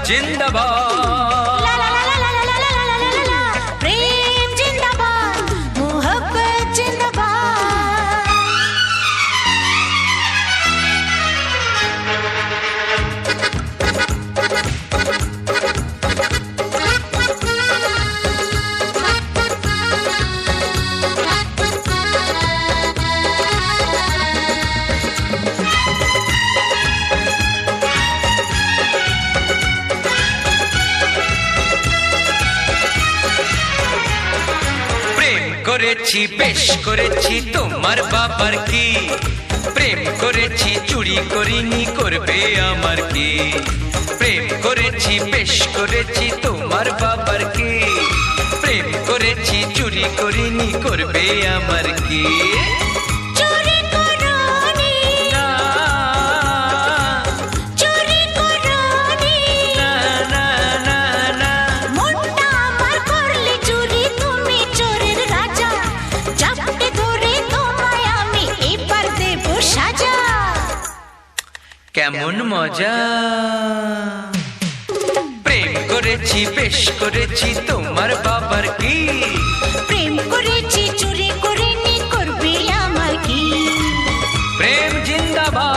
जिंदाबाद। ला ला ला ला ला ला ला ला ला ला, प्रेम जिंदाबाद, मोहब्बत जिंदाबाद। করেছি বেশ করেছি তোমার বাবার কি, প্রেম করেছি চুরি করিনি করবে আমার কি। প্রেম করেছি বেশ করেছি তোমার বাবার কি, প্রেম করেছি চুরি করিনি করবে আমার কি। চুরি করনি না চুরি করনি না না না না, মনটা আমার করলে চুরি, তুমি চোরের রাজা, চাপটে ধরে তোমায় আমি এবার দেব সাজা। কেমন মজা। প্রেম করেছি বেশ করেছি তোমার বাবার কি, প্রেম করেছি চুরি করিনি করবে আমার কি। প্রেম জিন্দাবাদ,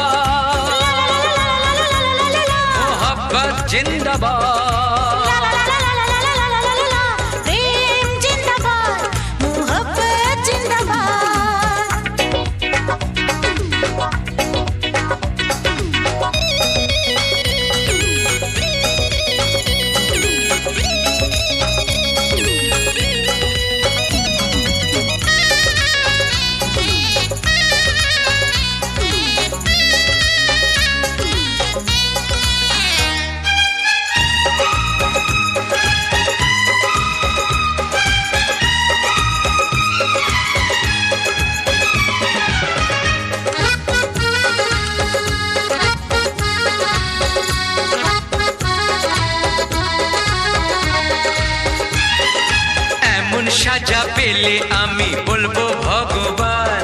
মোহব্বত জিন্দাবাদ। প্রেম জিন্দাবাদ, মোহব্বত জিন্দাবাদ। এমন সাজা পেলে আমি বলবো ভগবান,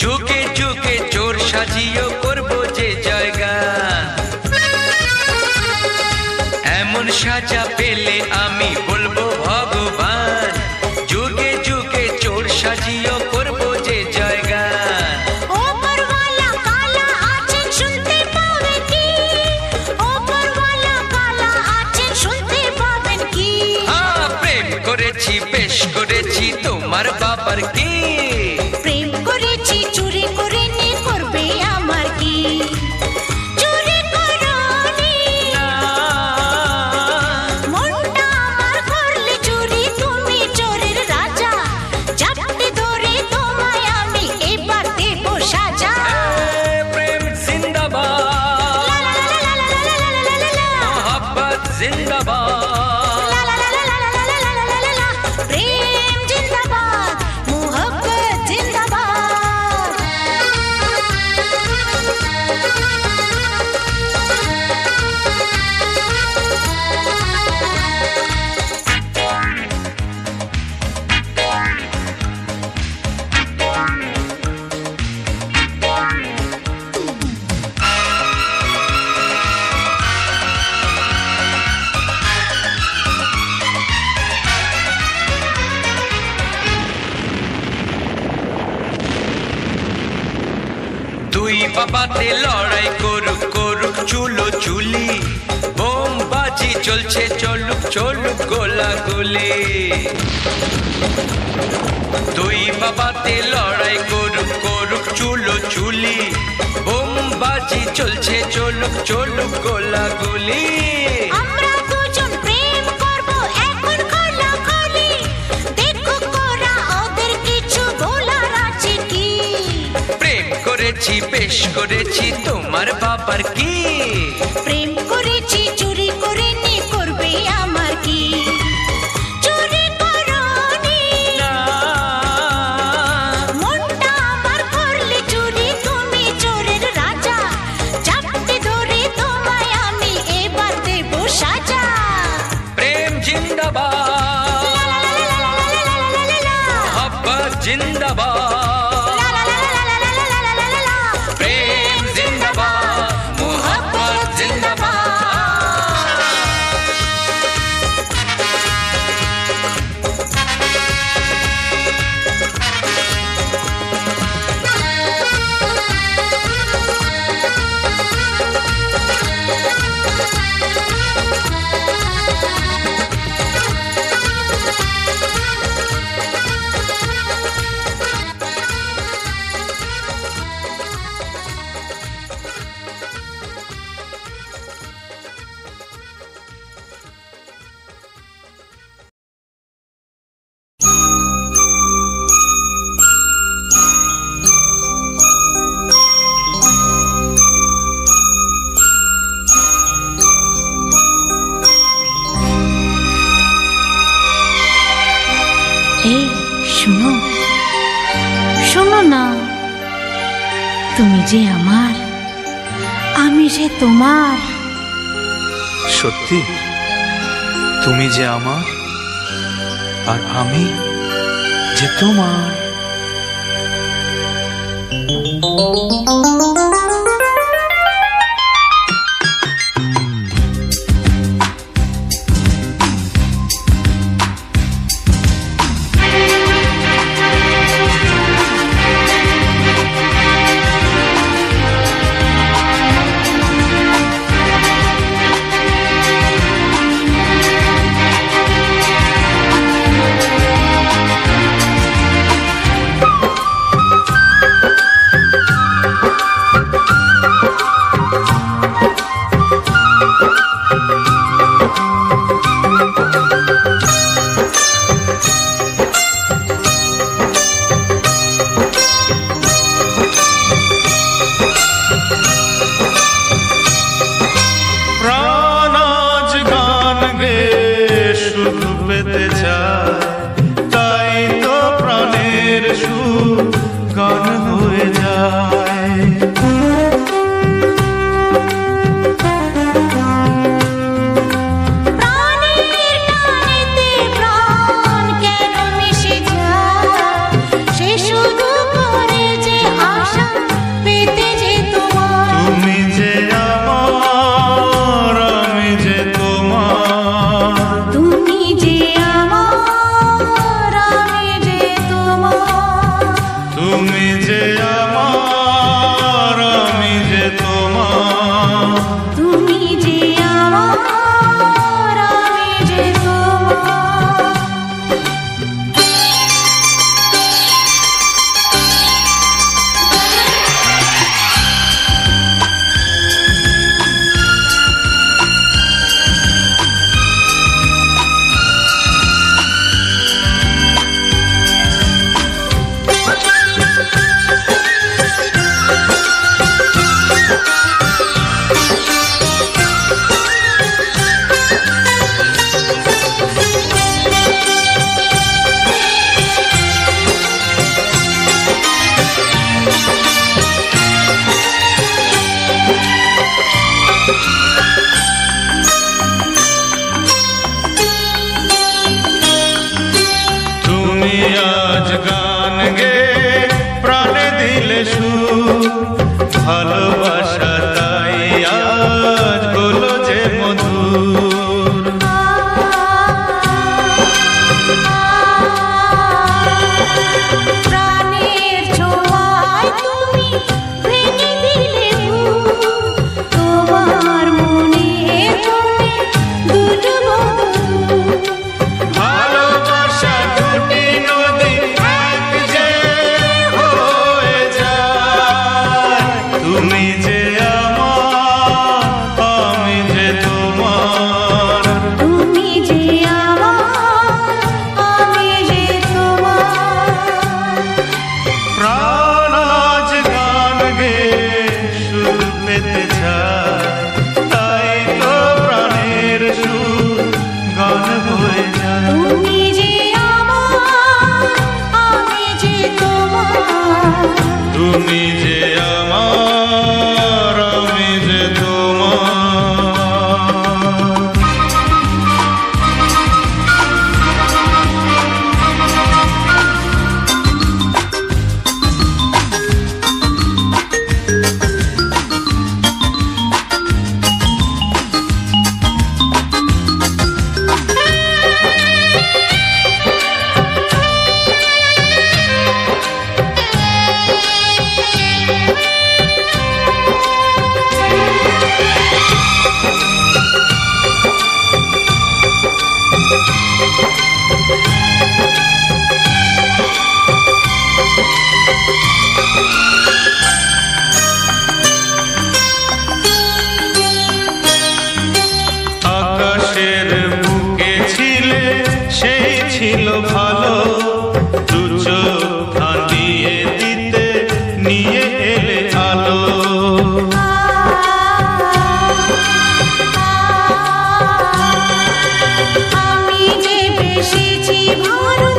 যুগে যুগে চোর সাজিও করবো যে জয়গান। এমন সাজা পেলে আমি বলবো ভগবান, যুগে যুগে চোর সাজিও করবো যে জয়গান। ওপরওয়ালা কালা আছেন শুনতে পাবেন কি, ওপরওয়ালা কালা আছেন শুনতে পাবেন কি। হ্যাঁ, প্রেম করেছি বেশ করেছি তোমার বাবার কি, প্রেম করেছি চুরি করিনি করবে আমার কি। চুরি করনি না মনটা আমার করলে চুরি, তুমি চোরের রাজা, চাপটে ধরে তোমায় আমি এবার দেব সাজা। প্রেম জিন্দাবাদ, লা লা লা লা লা লা লা লা লা লা। মোহব্বত জিন্দাবাদ। লা লা লা লা লা লা লা লা লা লা লা। প্রেম জিন্দাবাদ, মোহব্বত জিন্দাবাদ। দুই বাবাতে লড়াই করুক করুক চুলো চুলি, বোম বাজি চলছে চলুক চলুক গোলাগুলি। দুই বাবাতে লড়াই করুক করুক চুলো চুলি, বোম বাজি চলছে চলুক চলুক গোলাগুলি। আমরা দুজন প্রেম করব এখন খোলাখুলি, দেখুক ওরা ওদের কিছু বলার আছে কি। প্রেম করেছি বেশ করেছি তোমার বাবার কি, প্রেম করেছি চুরি করিনি করবে আমার কি। চুরি করনি না মনটা আমার করলে চুরি, তুমি চোরের রাজা, চাপটে ধরে তোমায় আমি এবার দেব সাজা। প্রেম জিন্দাবাদ, লা লা লা লা লা লা লা লা লা লা। মোহব্বত জিন্দাবাদ। লা লা লা লা লা লা লা লা লা লা লা। প্রেম জিন্দাবাদ, মোহব্বত জিন্দাবাদ। এই শোনো, শোনো না, তুমি যে আমার, আমি যে তোমার। সত্যি তুমি যে আমার আর আমি যে তোমার। পেতে চায়, তাই তো প্রাণের সুর গান হয়ে যায়। প্রাণের টানেতে প্রাণ কেন মিশে যায়, সে শুধু করে যে আশা পেতে যে তোমার। তুমি যে আমার, আমি যে তোমার। তুমি যে আমার, আমি যে তোমার। তুমি যে আমার, আমি যে তোমার। তুমি যে আমার, আমি যে তোমার। তুমি আজ গান গে প্রাণে দিলে সুর, ভালোবাসা তাই আজ হলো যে মধুর। প্রাণের ছোঁয়ায় তুমি ভেঙে দিলে ভুল, তোমার মনের কোণে দুটো বন্ধু। ভালোবাসা দুটি নদী এক যে হয়ে যায়। তুমি যে আমার, আমি যে তোমার। তুমি যে আমার, আমি যে তোমার। প্রাণ আজ গান গে সুর পেতে চায়, তাই তো প্রাণের সুর গান হয়ে যায়। তুমি যে আমার, আমি যে তোমার। তুমি যে আমার, আমি যে তোমার। আকাশের বুকে ছিলে সেই ছিল ভালো, দু চোখ ধাঁধিয়ে দিতে নিয়ে এলে আলো। আমি যে বেশিছি ভালো,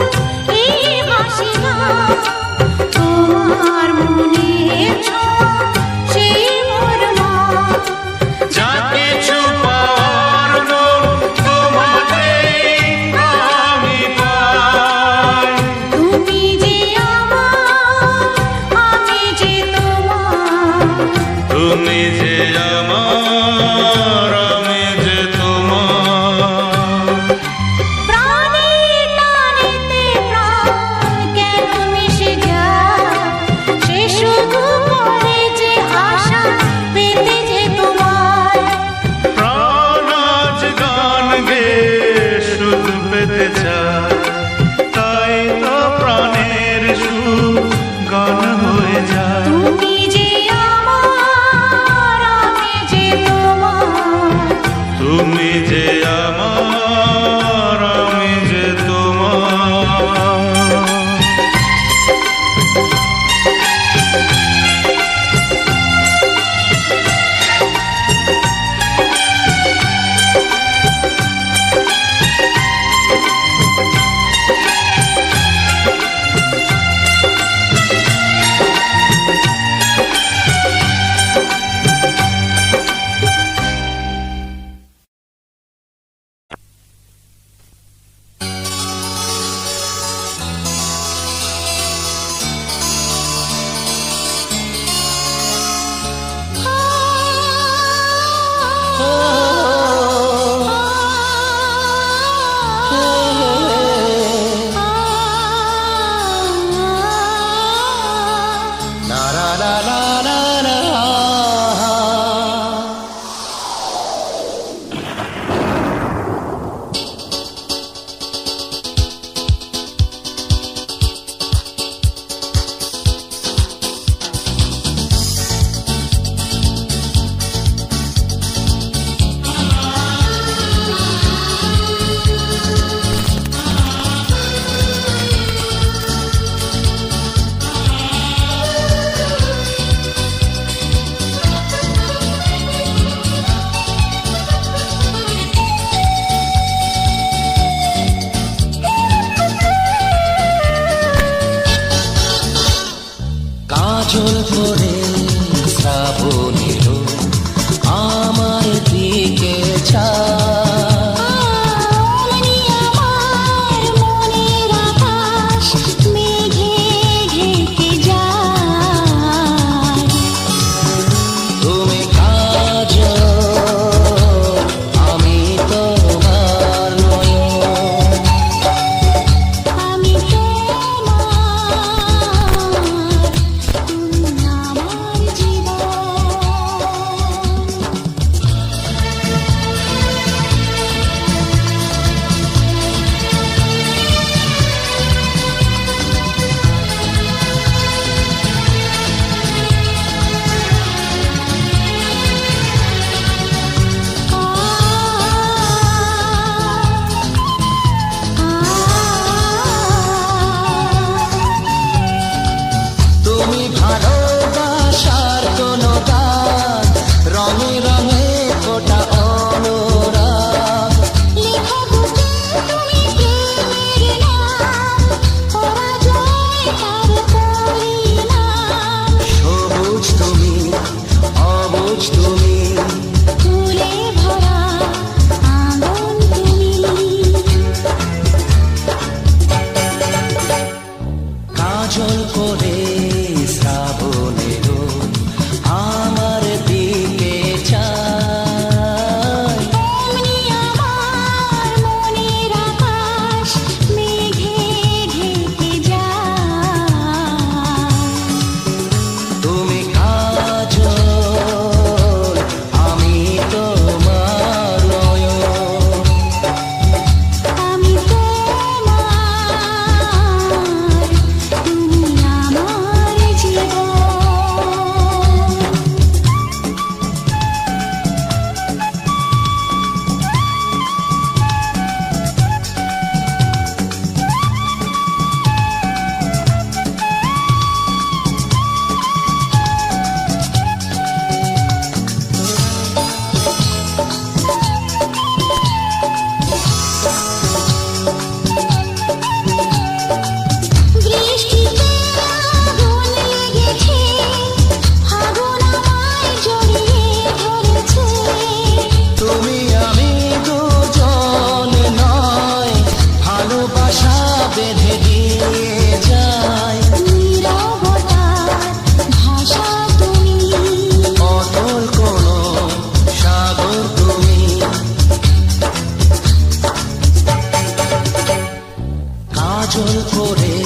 আঁচল করে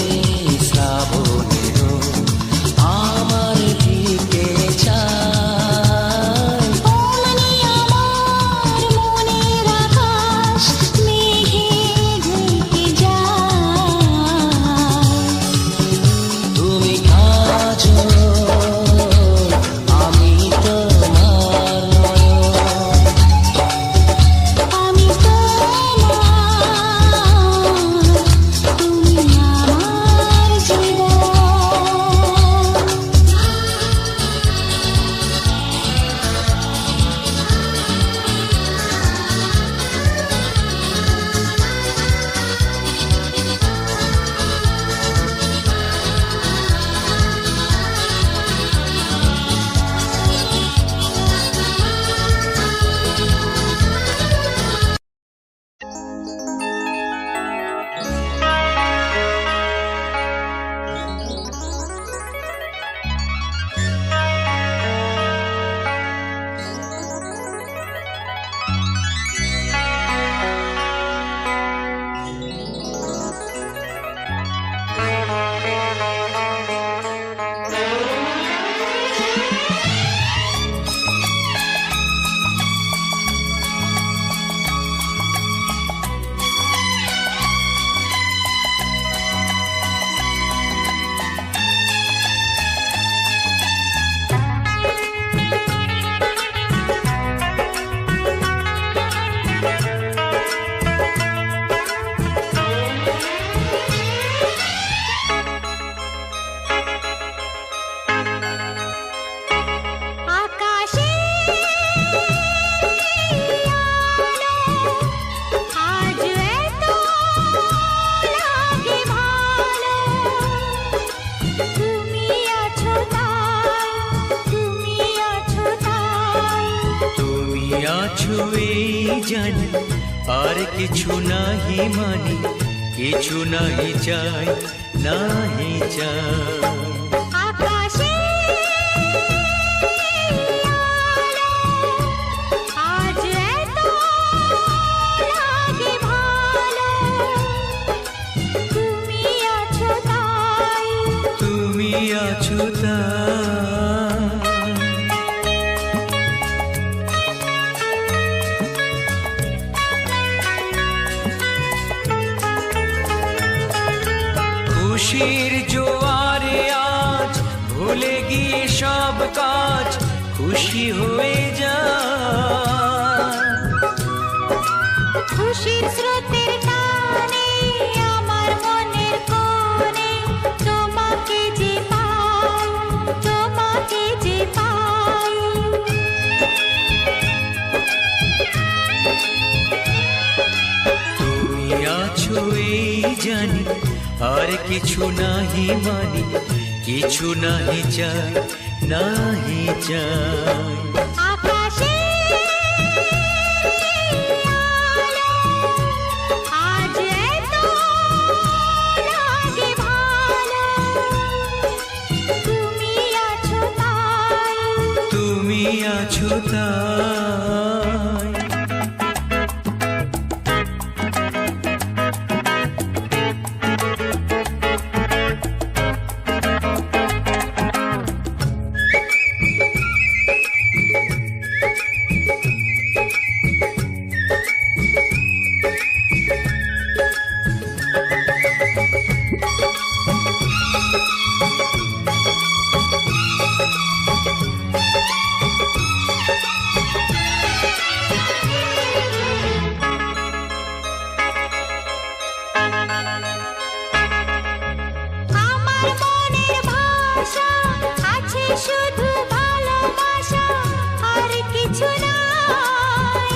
শ্রাবণের আমার দিকে চায়। ওমনি আমার মনের আকাশ মেঘে ঢেকে যায়। তুমি কাজল আমি তোমার নয়ন। আমি তোমার, তুমি আমার জীবন। আকাশে আজ এত লাগে ভালো, তুমি আছো তাই, তুমি আছো তাই। তুমি আছো এই জানি, আর কিছু নাহি মানি, কিছু নাহি চাই, নাহি চাই। আকাশে আজ এত লাগে ভালো, তুমি আছো তাই। তুমি আছো তাই। খুশির জোয়ারে আজ ভুলে গিয়ে সব কাজ, খুশি হয়ে যায়। খুশির স্রোতের টানে আমার মনের কোণে তোমাকে যে পাই, তোমাকে যে পাই। তুমি আছো এই জানি, আর কিছু নাহি মানি, কিছু নাহি চাই, নাহি চাই। আকাশে আলো আজ এত লাগে ভালো, তুমি আছো তাই। তুমি আছো তাই। আমার মনের ভাষা আছে শুধু ভালোবাসা, আর কিছু নাই।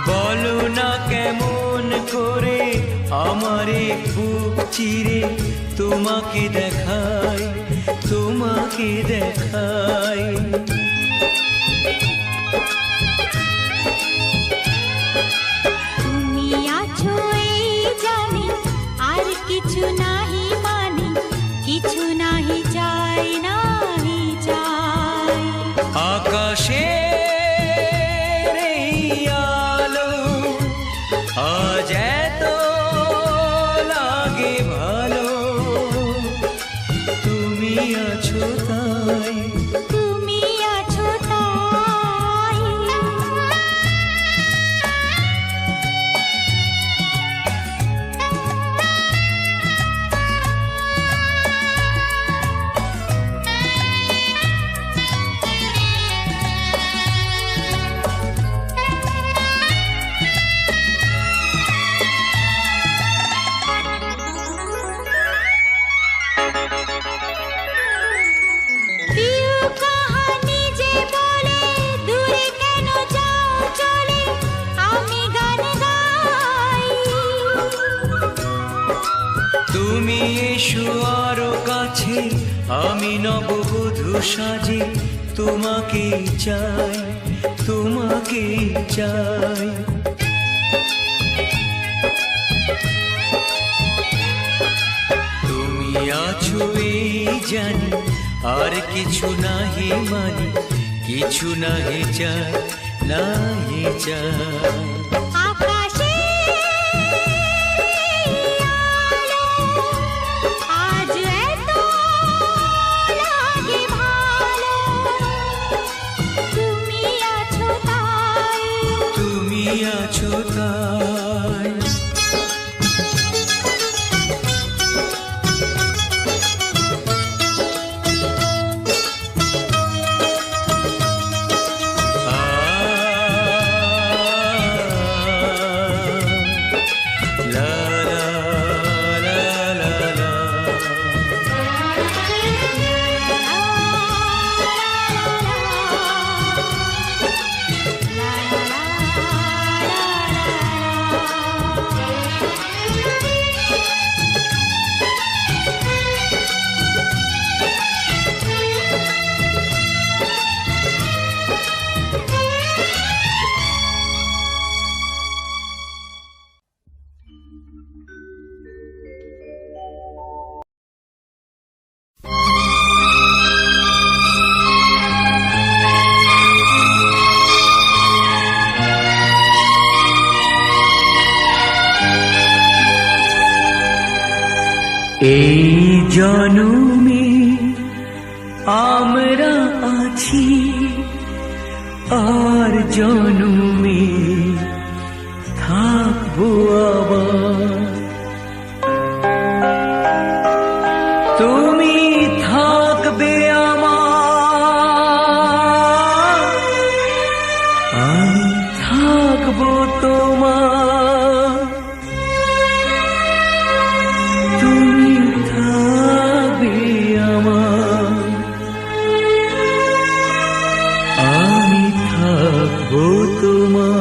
বলো না কেমন করে আমারে বুক চিরে তোমাকে দেখাই, তোমাকে দেখাই। তুমি আছো এই জানি, আর কিছু নাহি মানি, কিছু নাহি চাই, নাহি চাই। আকাশের এই আলো আজ এত এসো আরো কাছে, আমি নববধূ সাজে তোমাকেই চাই, তোমাকেই চাই। তুমি আছো এই জানি, আর কিছু নাহি মানি, কিছু নাহি চাই, নাহি চাই। আকাশে আলো আজ এত লাগে ভালো, তুমি আছো তাই, তুমি আছো তাই। এই জনমে আমরা আছি, আর জনমে থাকবো আবার। তুমি থাকবে আমার, আমি থাকবো তোমার। তুমি থাকবে আমার, আমি থাকবো তোমার।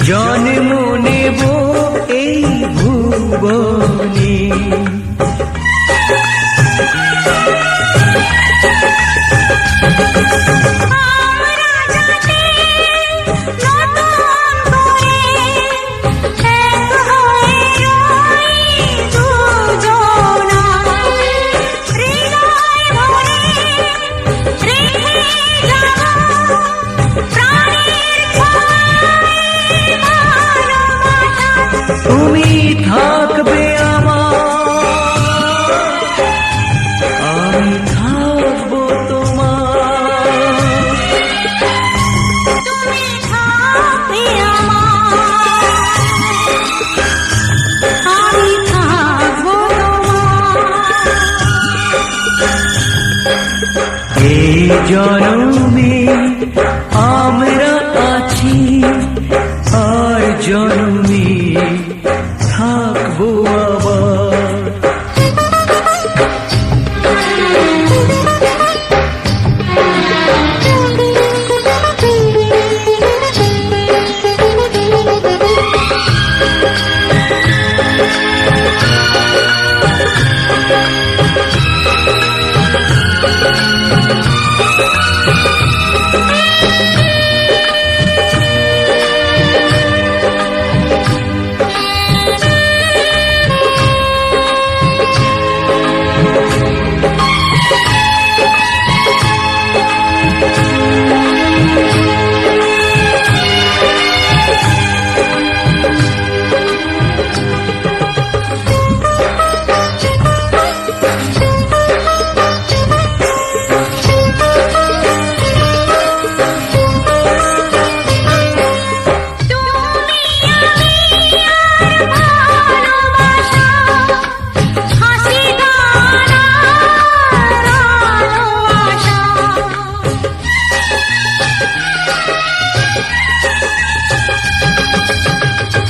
জন্ম নেব এই ভুবনে। হৃদয় এই জনমে আমরা আছি, আর জনমে থাকবো আবার।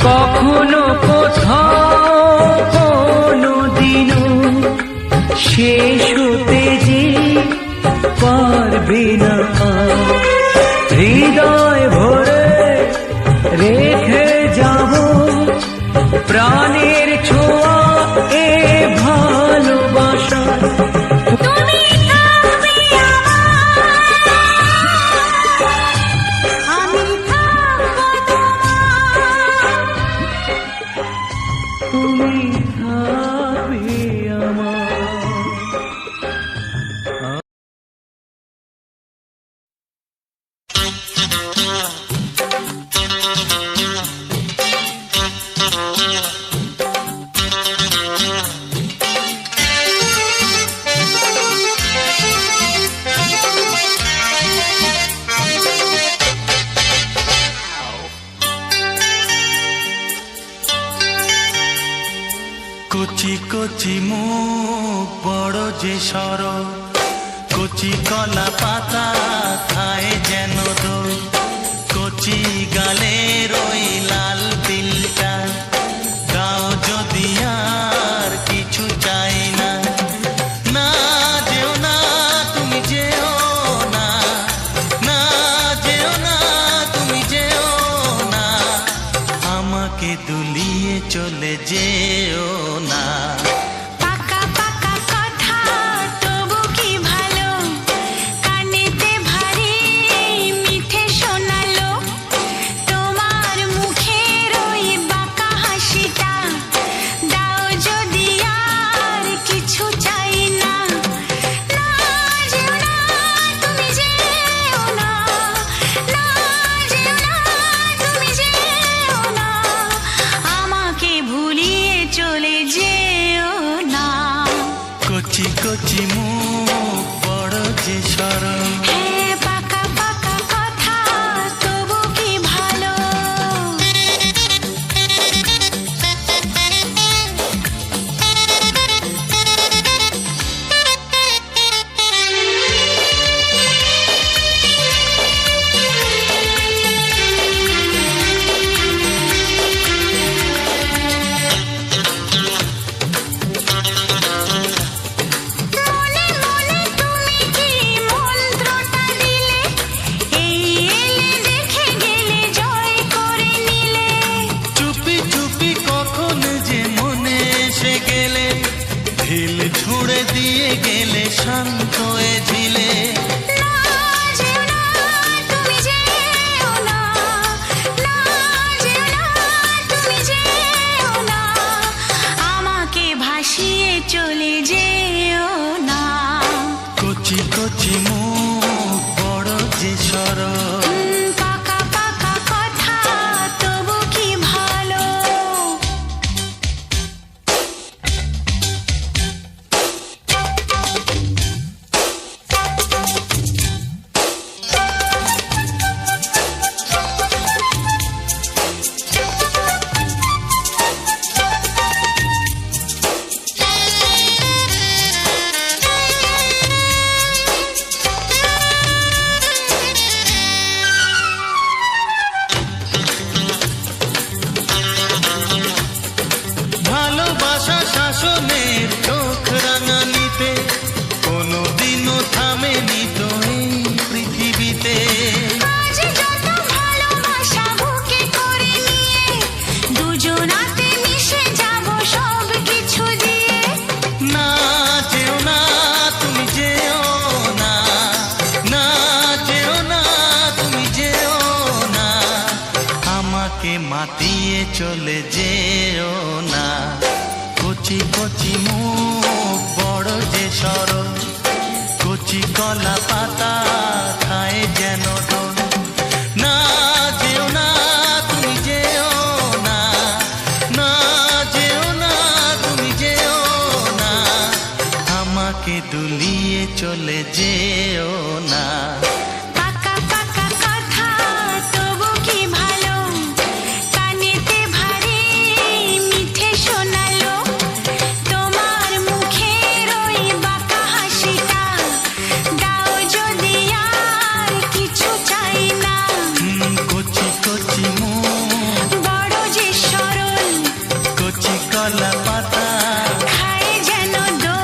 কখনো কোথাও কোনো দিনও শেষ হতে যে পারবে না, হৃদয় ভরে রেখে যাব প্রাণের ছোঁয়া এ ভালোবাসা। তুমি থাকবে আমার, আমি থাকবো তোমার। তুমি থাকবে আমার। কচি কচি মুখ বড় যে সর, কচি কলা পাতা খায় যেন দোল, কচি গালের ওই লাল তিলটা গাও যদি আর কিছু চাই না। না যেও না তুমি যেও না, না যেও না তুমি যেও না, আমাকে দুলিয়ে চলে যেও না। পাকা পাকা কথা তবু কি ভালো, কানেতে ভারী মিঠে শোনালো। তোমার মুখের ওই বাঁকা হাসিটা দাও যদি আর কিছু চাই না। না যেও না তুমি যেও না, না যেও না তুমি যেও না, আমাকে ভুলিয়ে চলে যেও না। কচি কচি মুখ বড় যে সরল, হ্যাঁ পাকা পাকা কথা তবু কি ভালো। মনে মনে তুমি কি মন্ত্রটা দিলে, এই এলে দেখে গেলে জয় করে নিলে। চুপি চুপি কখন যে মনে এসে গেলে, ঢিল ছুঁড়ে দিয়ে গেলে শান্ত এ ঝিলে। না যেও না তুমি যেও না, না যেও না তুমি যেও না, আমাকে ভাসিয়ে চলে যেও না। কচি কচি মুখ বড় যে সরল, পাকা পাকা কথা তবু কি ভালো। মনের চোখ রাঙানিতে কোনোদিনও থামেনি তো এই পৃথিবীতে। আজ যত ভালোবাসা বুকে করে নিয়ে দুজনাতে মিশে যাব সব কিছু দিয়ে। না যেও না তুমি যেও না, না যেও না তুমি যেও না, আমাকে মাতিয়ে চলে যেও না। কচি কচি মুখ বড় যে সরল, কচি কলা পাতা খায় যেন দোল। না যেও না তুমি যেও না, না যেও না তুমি যেও না, আমাকে দুলিয়ে চলে যেও না। পাকা পাকা কথা তবু কি ভালো, কানেতে ভারী মিঠে শোনালো। তোমার মুখের ওই বাঁকা হাসিটা দাও যদি, আর কিছু চাই না। কচি কচি মুখ বড় যে সরল, কচি কলা পাতা। খায় যেন দোল।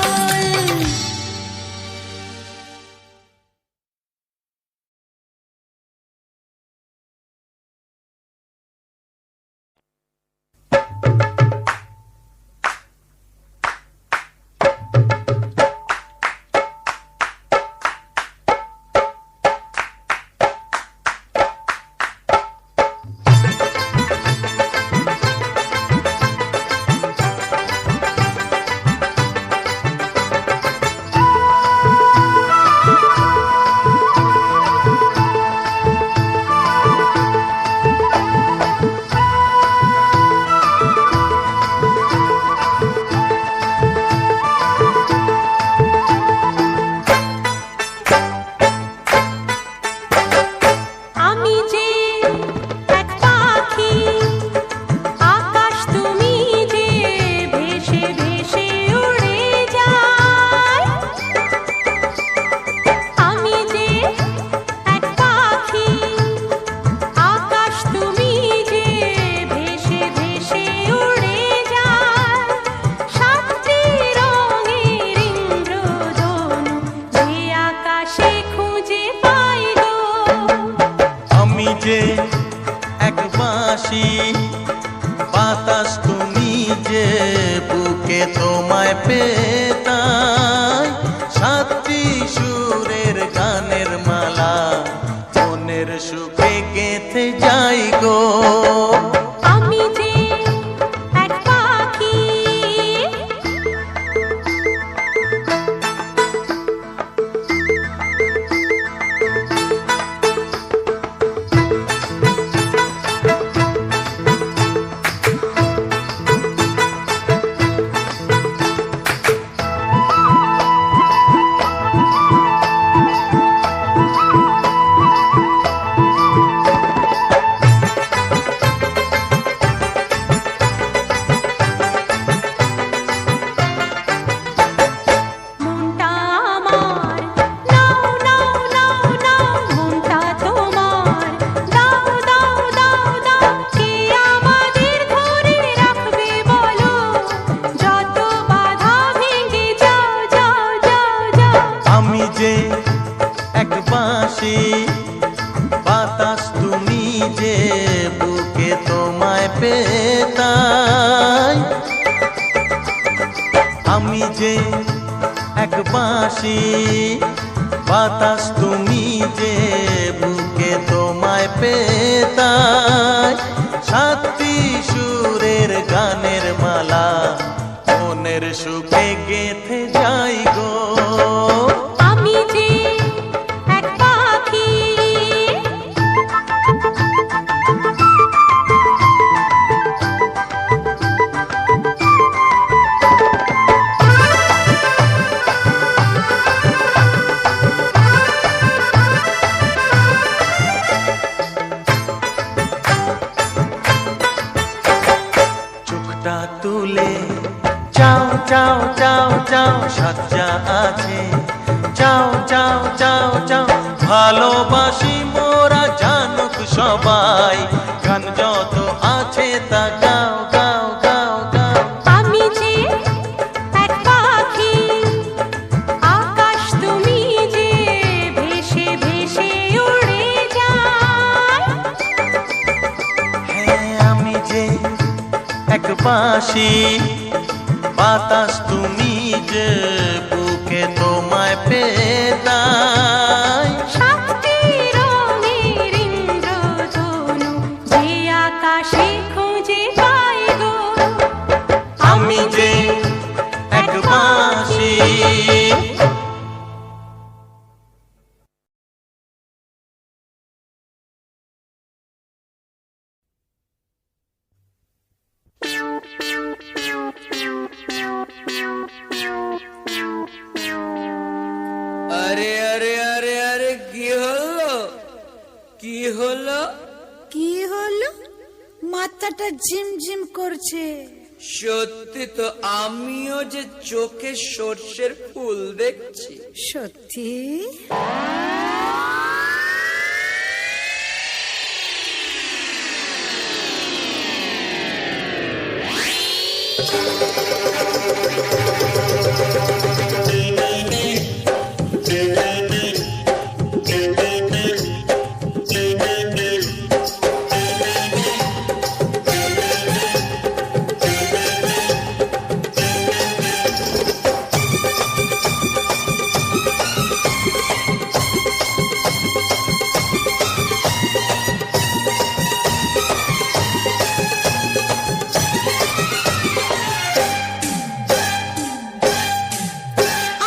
আমি যে এক পাখি, আকাশ তুমি যে ভেসে ভেসে উড়ে যাই। আমি যে এক পাখি, আকাশ তুমি যে ভেসে ভেসে উড়ে যাই। সাতটি রঙের ইন্দ্রধনু যে আকাশে খুঁজে পাই গো। আমি যে এক বাঁশি, বাতাস তুমি যে বুকে তোমায় পেতাই। সাতটি সুরের গানের মালা মনের সুখে গেঁথে যাই গো। আমি যে এক পাখি, মনটা আমার নাও নাও নাও নাও, মনটা তোমার দাও দাও দাও দাও। কে আমাদের ধরে রাখবে বলো, যত বাধা ভেঙে যাও যাও যাও যাও। আমি যে এক বাঁশি, বাতাস তুমি যে বুকে তোমায় পেতাই। আমি যে এক বাঁশি, বাতাস তুমি যে বুকে তোমায় পেতাই। সাতটি সুরের গানের মালা মনের সুখে গেঁথে যাই গো। আমি যে এক পাখি, চোখটা তুলে চাও চাও চাও চাও, সাজ্জা আছে চাও চাও চাও চাও। ভালোবাসি মোরা জানুক সবাই, গান যত আছে তা গাও গাও গাও গাও। আমি যে বাঁশি বাতাস তুমি যে বুকে তোমায় পেতাই শক্তি রঙের ইন্দ্রধনু যে আকাশে খুঁজে পাই গো আমি যে এক বাঁশি। আরে আরে আরে আরে কি হলো কি হলো? কি হলো? মাথাটা ঝিমঝিম করছে। সত্যি তো আমিও যে চোখে সর্ষের ফুল দেখছি। সত্যি?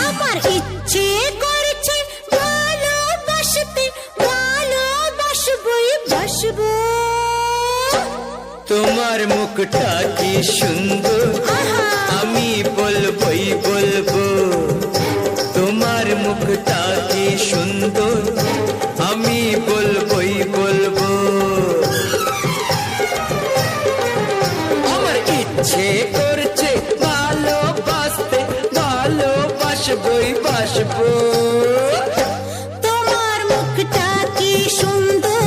আমার ইচ্ছে করছে ভালোবাসতে ভালোবাসবই বাসবো তোমার মুখটা কি সুন্দর আমি বলবই বলবো। তোমার মুখটা কি সুন্দর আমি বলবই বলবো। আমার ইচ্ছে করছে ভালোবাসতে ভালোবাসবই বাসবো। তোমার মুখটা কি সুন্দর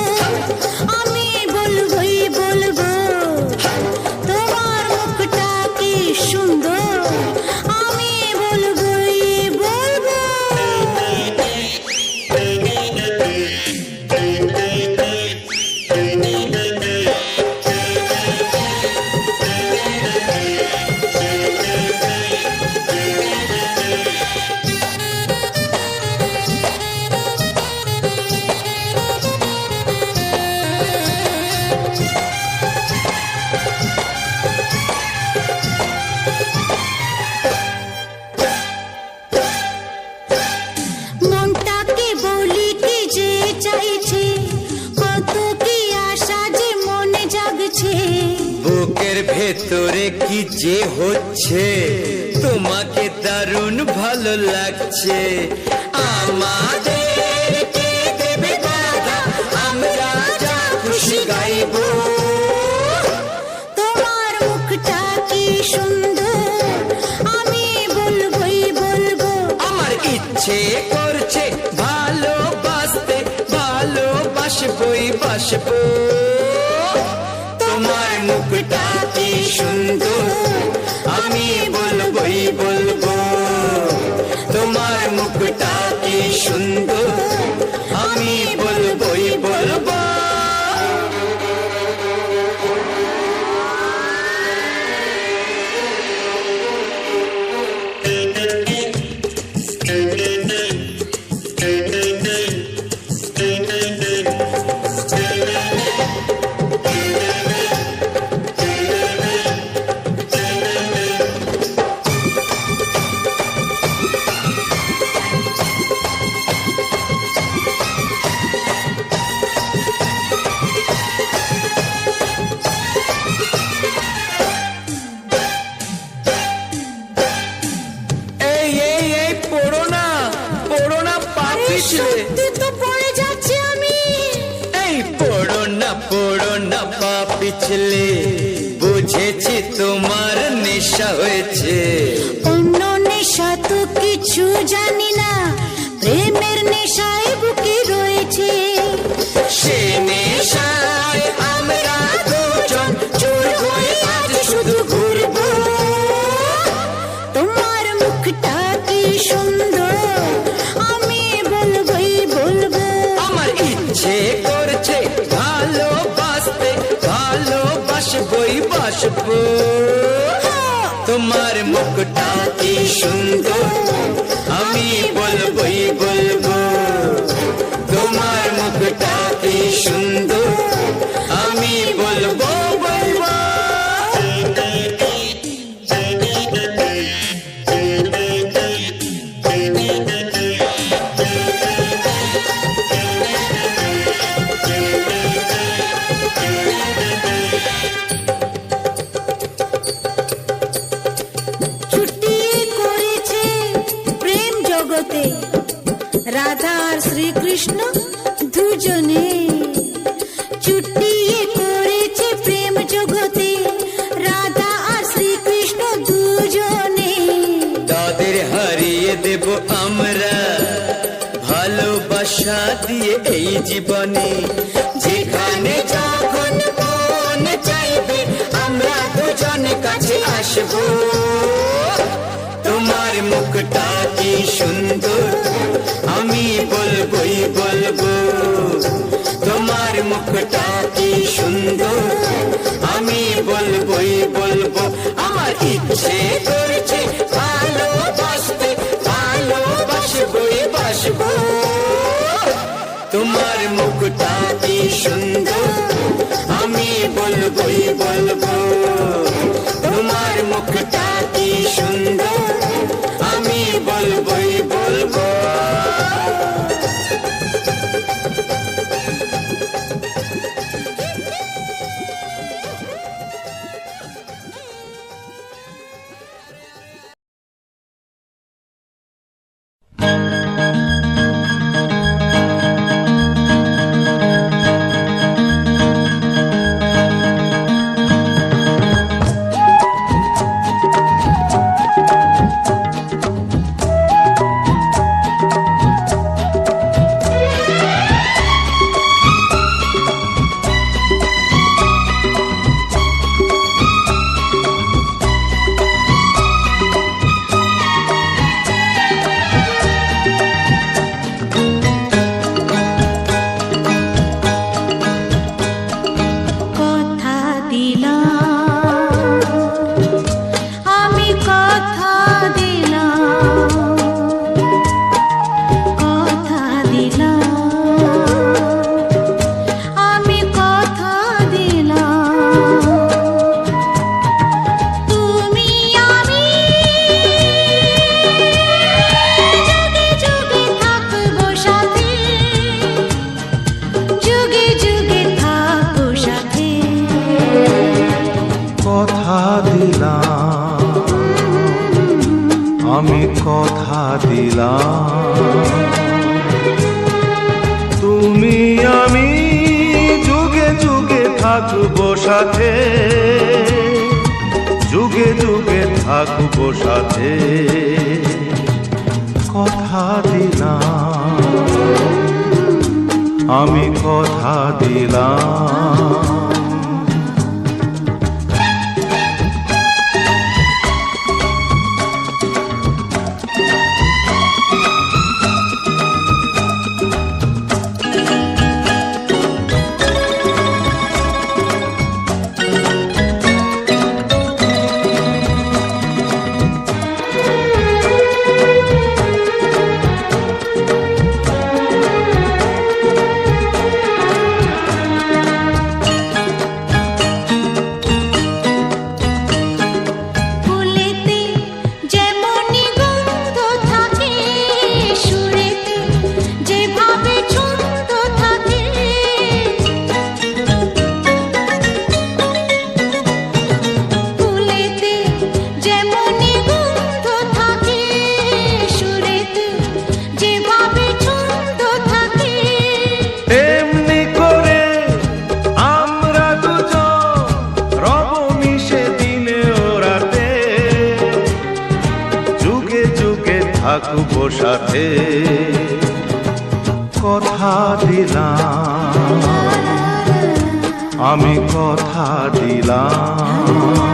আমি বলবই বলবো। তোমার মুখটা কি সুন্দর আমি বলবই বলবো। মনটাকে বলি কি যে চাইছে কত কি আশা যে মনে জাগছে। বুকের ভেতরে কি যে হচ্ছে তোমাকে দারুণ ভালো লাগছে। আমাদের কে দেবে বাধা আমরা যা খুশি গাইবো। তোমার মুখটা কি সুন্দর আমি বলবই বলবো। আমার ইচ্ছে করছে ভালোবাসতে ভালোবাসবই বাসবো। তোমার মুখটা কি সুন্দর আমি বলবই বলবো। তোমার মুখটা কি সুন্দর আমি বলবই বলবো। এই এই এই পড়ো না পা পিছলে। সত্যি তো পড়ে যাচ্ছে আমি। এই পড়ো না পা পিছলে। বুঝেছি তোমার নেশা হয়েছে। অন্য নেশা তো কিছু জানি না প্রেমের নেশায় বুকে রয়েছে। সে নেশায় আমরা দুজন চোর হয়ে আজ শুধু ঘুরবো। তোমার মুখটা কি সুন্দর আমি বলবই বলবো। আমার ইচ্ছে করছে ভালোবাসতে ভালোবাসবই বাসবো। তোমার মুখটা কি সুন্দর আমি বলবই বলবো তোমার মুখটা কি সুন্দর আমি বলবো বলবো ছুটিয়ে করেছে প্রেম জগতে রাধা আর শ্রীকৃষ্ণ দুজনে ছুটিয়ে করেছে প্রেম জগতে রাধা আর শ্রীকৃষ্ণ দুজনে তাদের হারিয়ে দেব আমরা ভালোবাসা দিয়ে এই জীবনে যেখানে যখন মন চাইবে আমরা দুজন কাছে আসবো তোমার মুখটা কি সুন্দর আমি বলবই বলবো তোমার মুখটা কি সুন্দর আমি বলবই বলবো আমার ইচ্ছে করছে ভালোবাসতে ভালোবাসবই বাসবো তোমার মুখটা কি সুন্দর আমি বলবই বলবো তোমার মুখটা কি সুন্দর আমি বলবই বলবো কথা দিলাম আমি কথা দিলাম কথা দিলাম আমি কথা দিলাম তুমি আমি যুগে যুগে থাকবো সাথে যুগে যুগে থাকবো সাথে কথা দিলাম আমি কথা দিলাম তুমি আমি যুগে যুগে থাকবো সাথে যুগে যুগে থাকবো সাথে কথা দিলাম আমি কথা দিলাম ফুলেতে যেমনি গন্ধ থাকে সুরেতে যেভাবে ছন্দ থাকে ফুলেতে যেমনি গন্ধ থাকে সুরেতে যেভাবে ছন্দ থাকে এমনি করে আমরা দুজন রব মিশে দিনে ও রাতে যুগে যুগে থাকবো সাথে কথা দিলাম আমি কথা দিলাম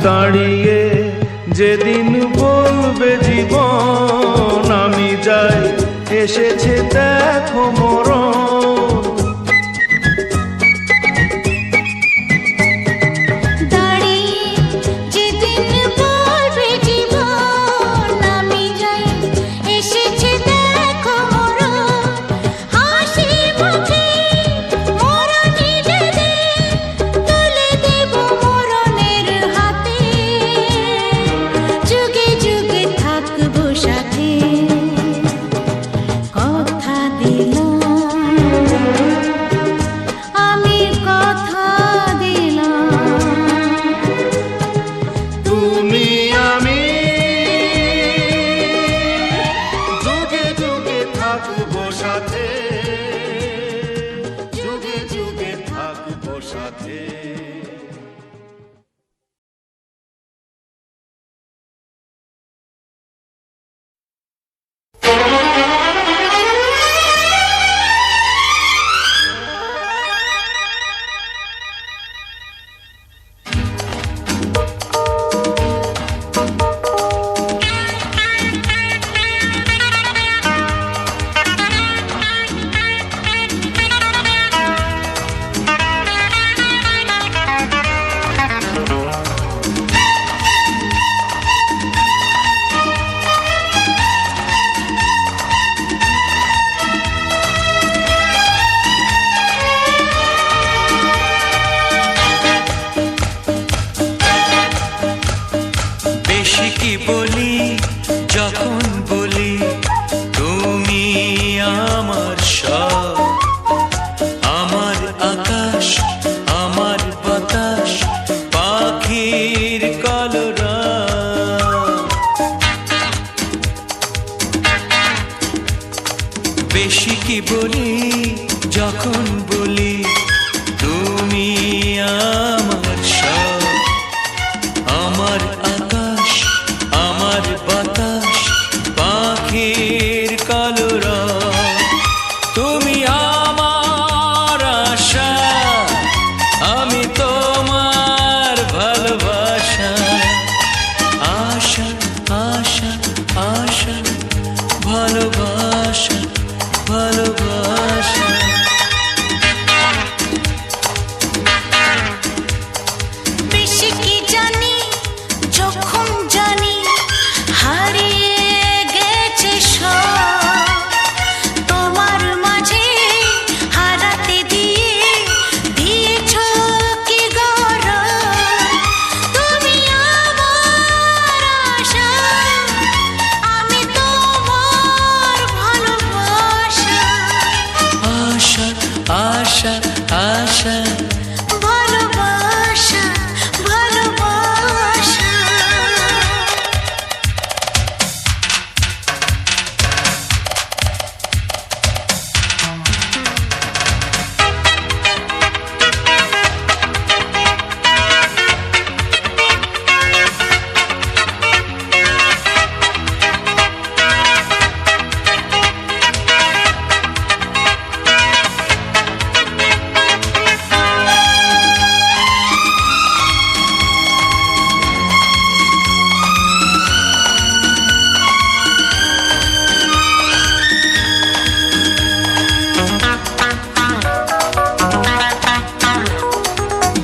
দাঁড়িয়ে যেদিন বলবে জীবন আমি যাই এসেছে দেখো মরণ। দাঁড়িয়ে যেদিন বলবে জীবন আমি যাই এসেছে দেখো মরণ। হাসি মুখে মরণের তুলে দেব মরণের হাতে। যুগে যুগে থাকবো সাথে। কথা দিলাম আমি, কথা দিলাম তুমি আমি যুগে যুগে থাকবো সাথে, যুগে যুগে থাকবো সাথে। বেশি কি বলি যখন বলি তুমি আমার সব, আমার আকাশ আমার বাতাস পাখির কলরব। বেশি কি বলি যখন বলি তুমি আমার সব, আমার আকাশ আমার বাতাস পাখির কলরব। তুমি আমার আশা আমি তোমার ভালোবাসা। আশা আশা আশা ভালোবাসা ভালোবাসা। বেশি কি জানি যখন জানি হারিয়ে গেছে সব। তোমার মাঝে হারাতে দিয়ে দিয়েছো কি গরব। তুমি আমার আশা আমি তোমার ভালোবাসা। আশা আশা আশা ভালোবাসা ভালোবাসা।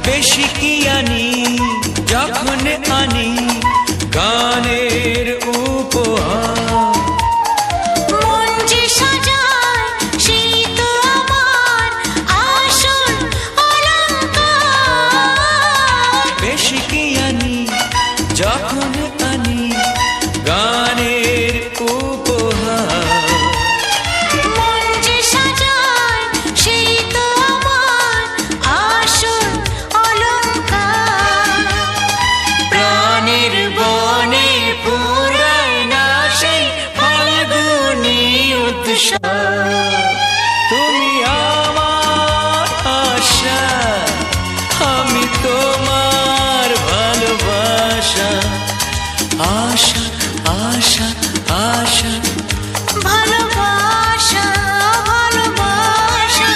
বেশি কি আনি যখন আনি গানের উপহার। মন যে সাজায় সেই তো আমার আসল অলংকার। বেশি কি আনি যখন আনি গানের উপহার। মন যে সাজায় সেই তো আমার আসল অলংকার। প্রাণের বনে পুরায় না সেই ফাল্গুনী উৎসব। তুমি আমার আশা আমি তোমার ভালোবাসা। আশা আশা আশা ভালোবাসা ভালোবাসা।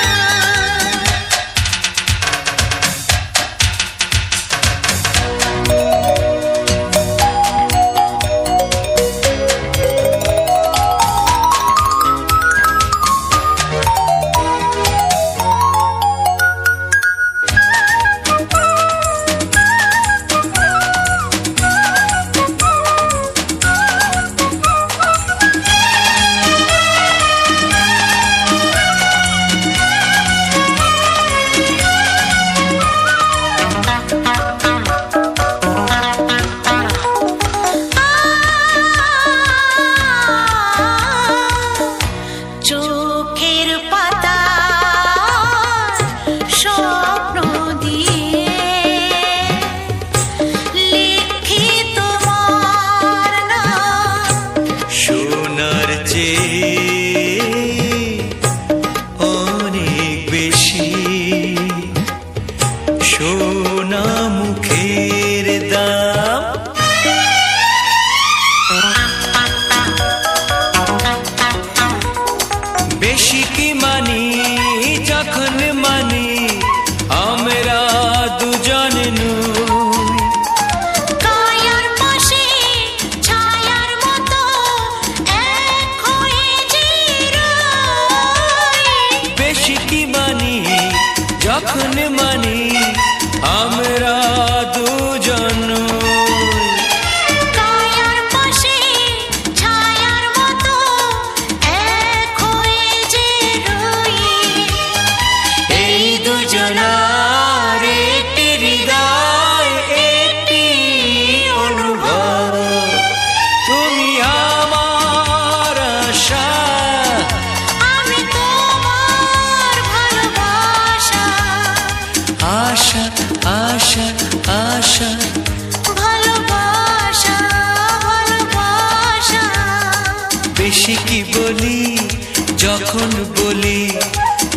যখন বলি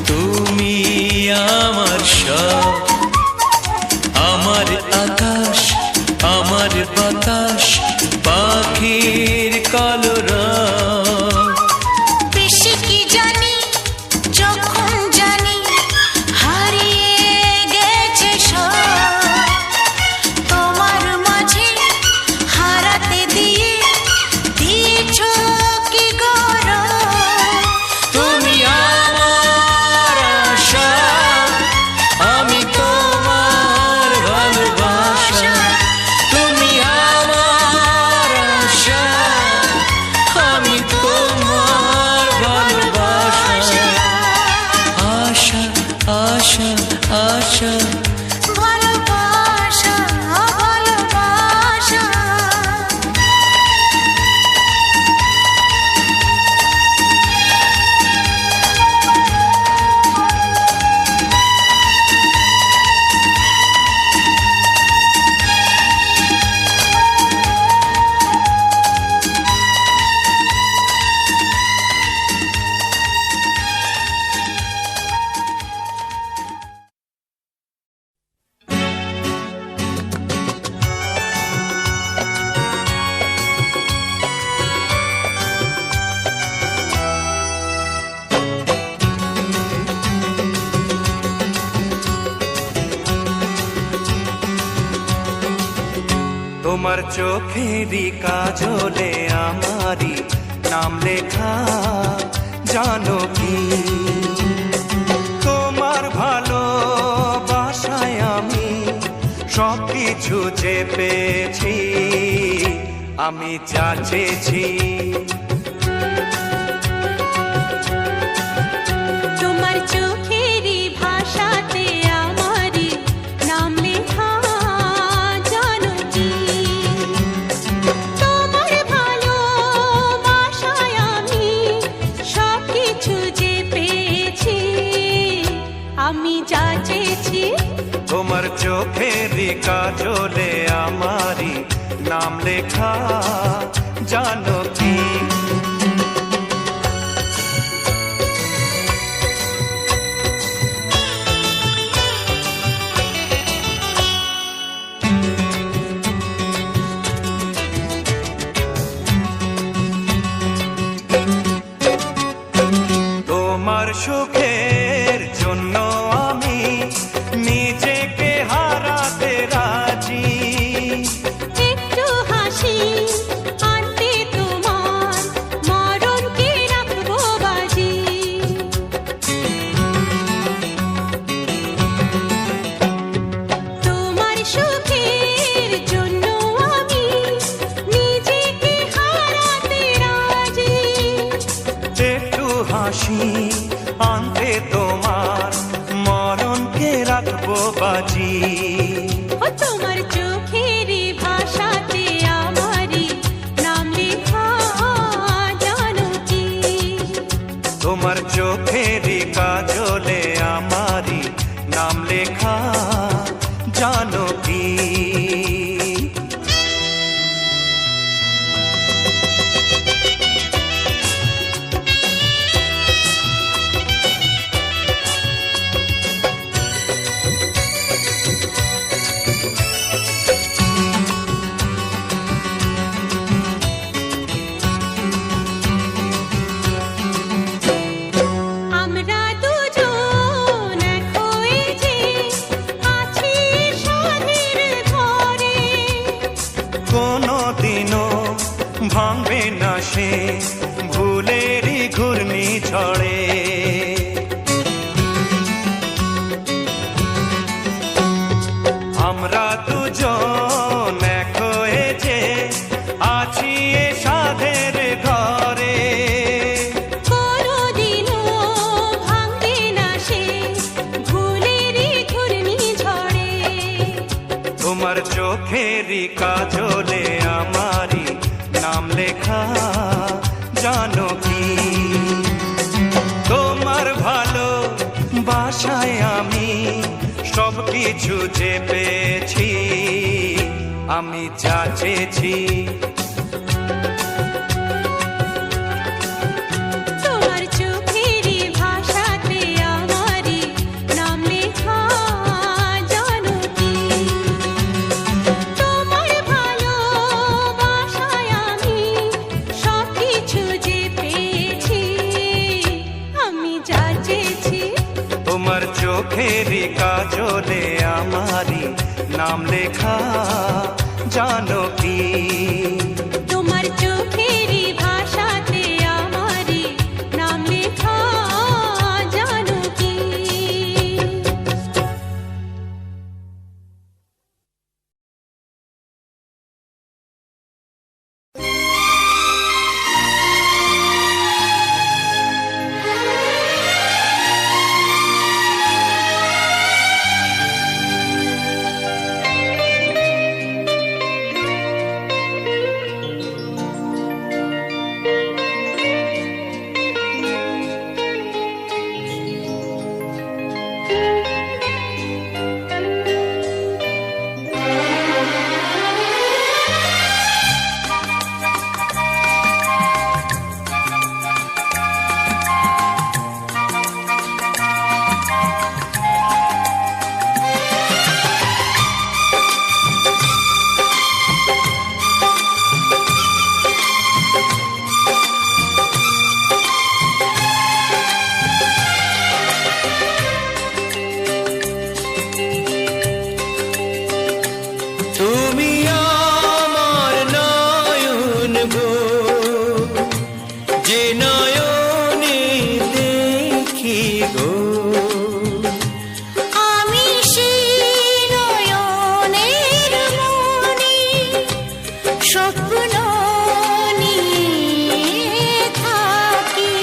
তুমি আমার সব, আমার আকাশ আমার বাতাস পাখির কলরব। বেশি কি জানি যখন জানি হারিয়ে গেছে সব, তোমার মাঝে হারাতে দিয়ে দিয়েছ কি গৌরব। তুমি আমার আশা, আমি তোমার ভালোবাসা। তুমি আমার আশা, আমি তোমার ভালোবাসা। আশা আশা আশা ভালোবাসা ভালোবাসা। তোমার চোখেরই কাজলে আমারই নাম লেখা, জানো কি তোমার ভালোবাসায় আমি সব কিছু যে পেয়েছি, আমি যা চেয়েছি। তোমার চোখেরই ভাষাতে আমারই নাম লেখা, জানো কি তোমার ভালোবাসায় আমি সব কিছু যে পেয়েছি, আমি যা চেয়েছি। তোমার চোখেরই কাজলে আমারই নাম লেখা, জানো কি তোমার সুখের জন্য আমি নিজেকে হারাতে রাজি। একটু হাসি আনতে তোমার মরণকে রাখবো বাজি। তোমার সুখের জন্য আমি নিজেকে হারাতে রাজি। একটু হাসি আনতে তোমার মরণকে রাখবো বাজি। ও তোমার চোখেরই ভাষাতে আমারই নাম লেখা, জানো কি তোমার চোখেরই কাজলে আমারই নাম লেখা, জানো কি আমরা দুজন এক হয়ে যে আছি সাধের ঘরে। কোনোদিনও ভাঙবে না সে ভুলেরই ঘূর্ণি ঝড়ে। আমরা দুজন এক হয়ে যে আছি এ সাধের ঘরে। কোনোদিনও ভাঙবে না সে ভুলেরই ঘূর্ণি ঝড়ে। তোমার চোখেরই কাজলে আমারই নাম লেখা, জানো কি তোমার ভালোবাসায় আমি সব কিছু যে পেয়েছি, আমি যা চেয়েছি। তোমার চোখে কাজলে আমারি নাম লেখা জানো কি তোমার চোখেরই ভাষাতে আমারই নাম লেখা জানো কি তুমি আমার নয়ন গো যে নয়নে দেখি গো আমি সেই নয়নের মনি স্বপ্ন নিয়ে থাকি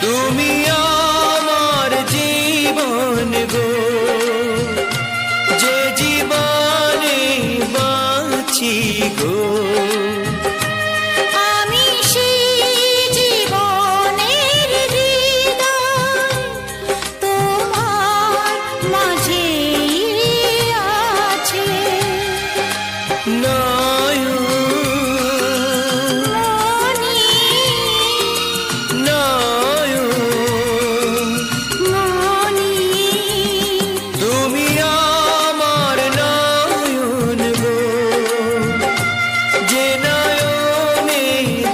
তুমি আমার জীবন গো যে জীবনে বাঁচি গো আমি সেই জীবনের হৃদয় তোমার মাঝে আছে নয়ন মনি নয়ন মনি তুমি আমার নয়ন গো যে নয়নে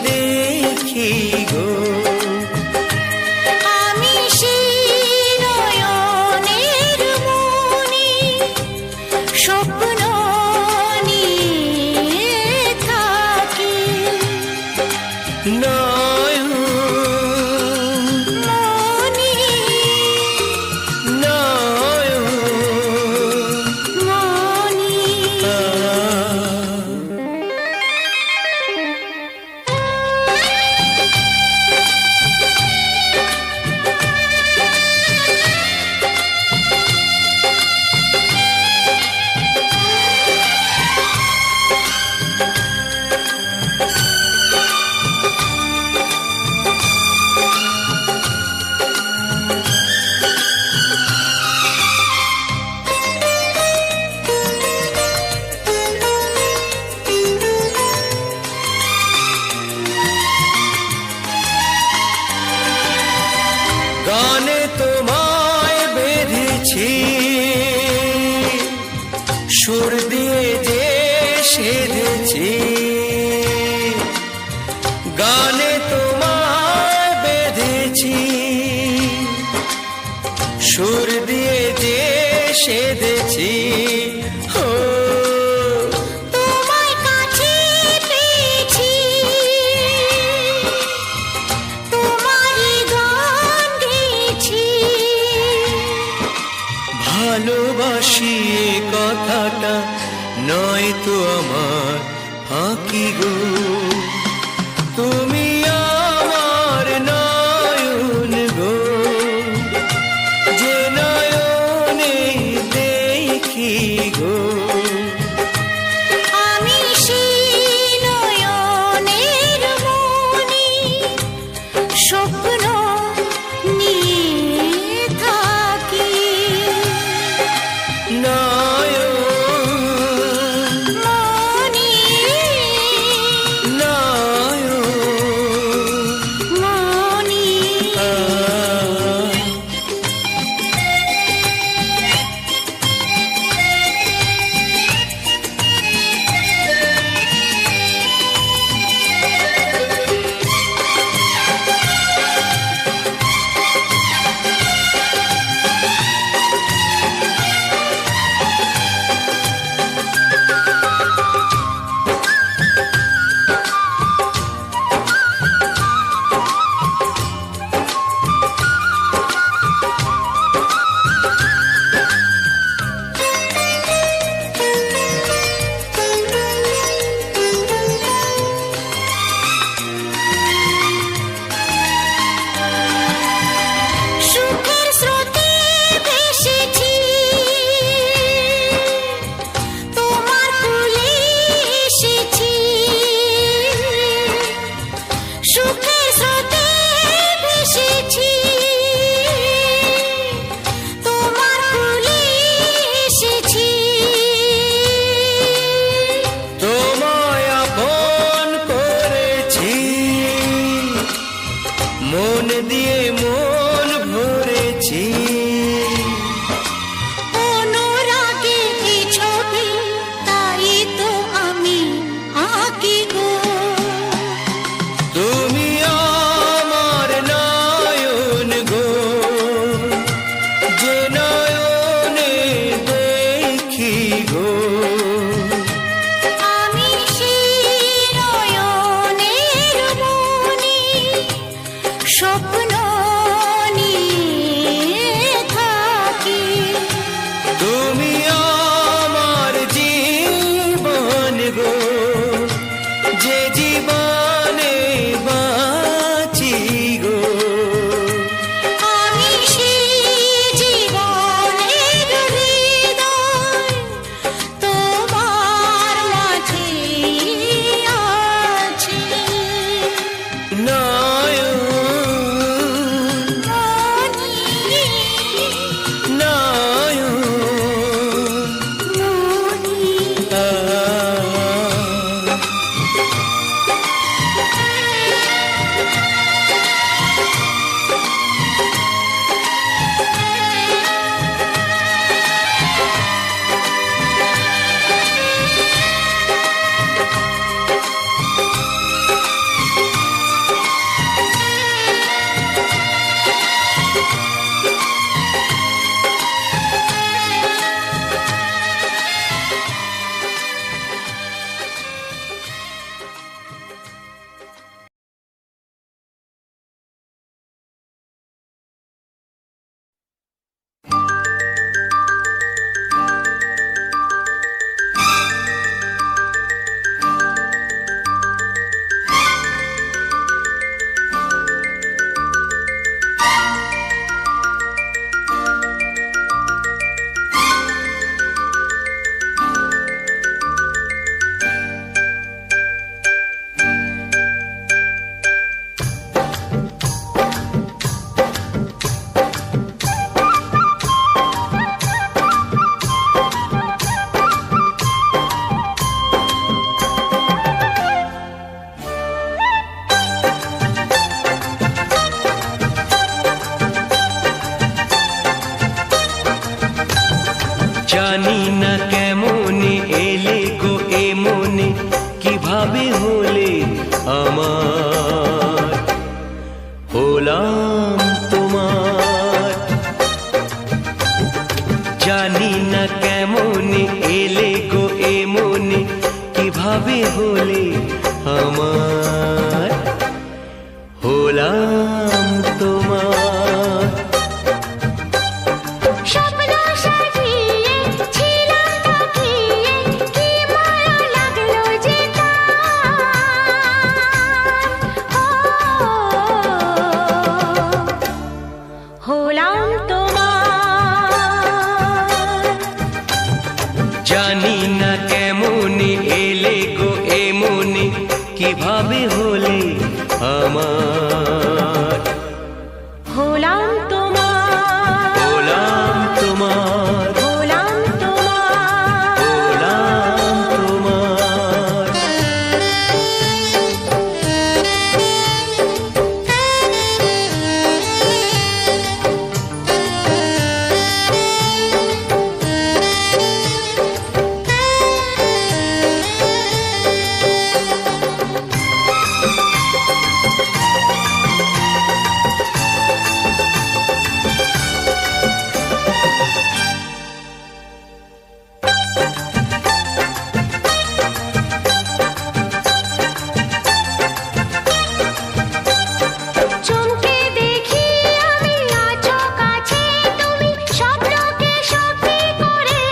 দেখি গো আমি সেই নয়নের মনি স্বপ্ন নিয়ে থাকি নয়ন মনি নয়ন মনি গানে তোমায় বেঁধেছি সুর দিয়ে যে সেধেছি গানে তোমায় বেঁধেছি সুর দিয়ে যে সেধেছি ও তোমায় কাছে পেয়েছি তোমারই গান গেয়েছি ভালোবাসি এ কথাটা নয় তো আমার ফাঁকি গো তুমি আমার নয়ন গো যে নয়নে দেখি গো আমি সেই নয়নের মনি স্বপ্ন নিয়ে থাকি নয়ন মনি এ মনে কিভাবে হলে আমার, হলাম তোমার। জানি না কেমনে এলে গো এ মনে কিভাবে হলে আমার, হলাম তোমার। স্বপ্ন সাজিয়ে ছিলাম তাকিয়ে, কি মায়া লাগলো যে তার। হলাম তোমার। জানি না কেমনে এলে গো এ মনে কিভাবে হলে আমার, হলাম তোমার। হলাম তোমার, হলাম তোমার। হলাম তোমার। চমকে দেখি আমি আছো কাছে তুমি, স্বপ্নকে সত্যি করে।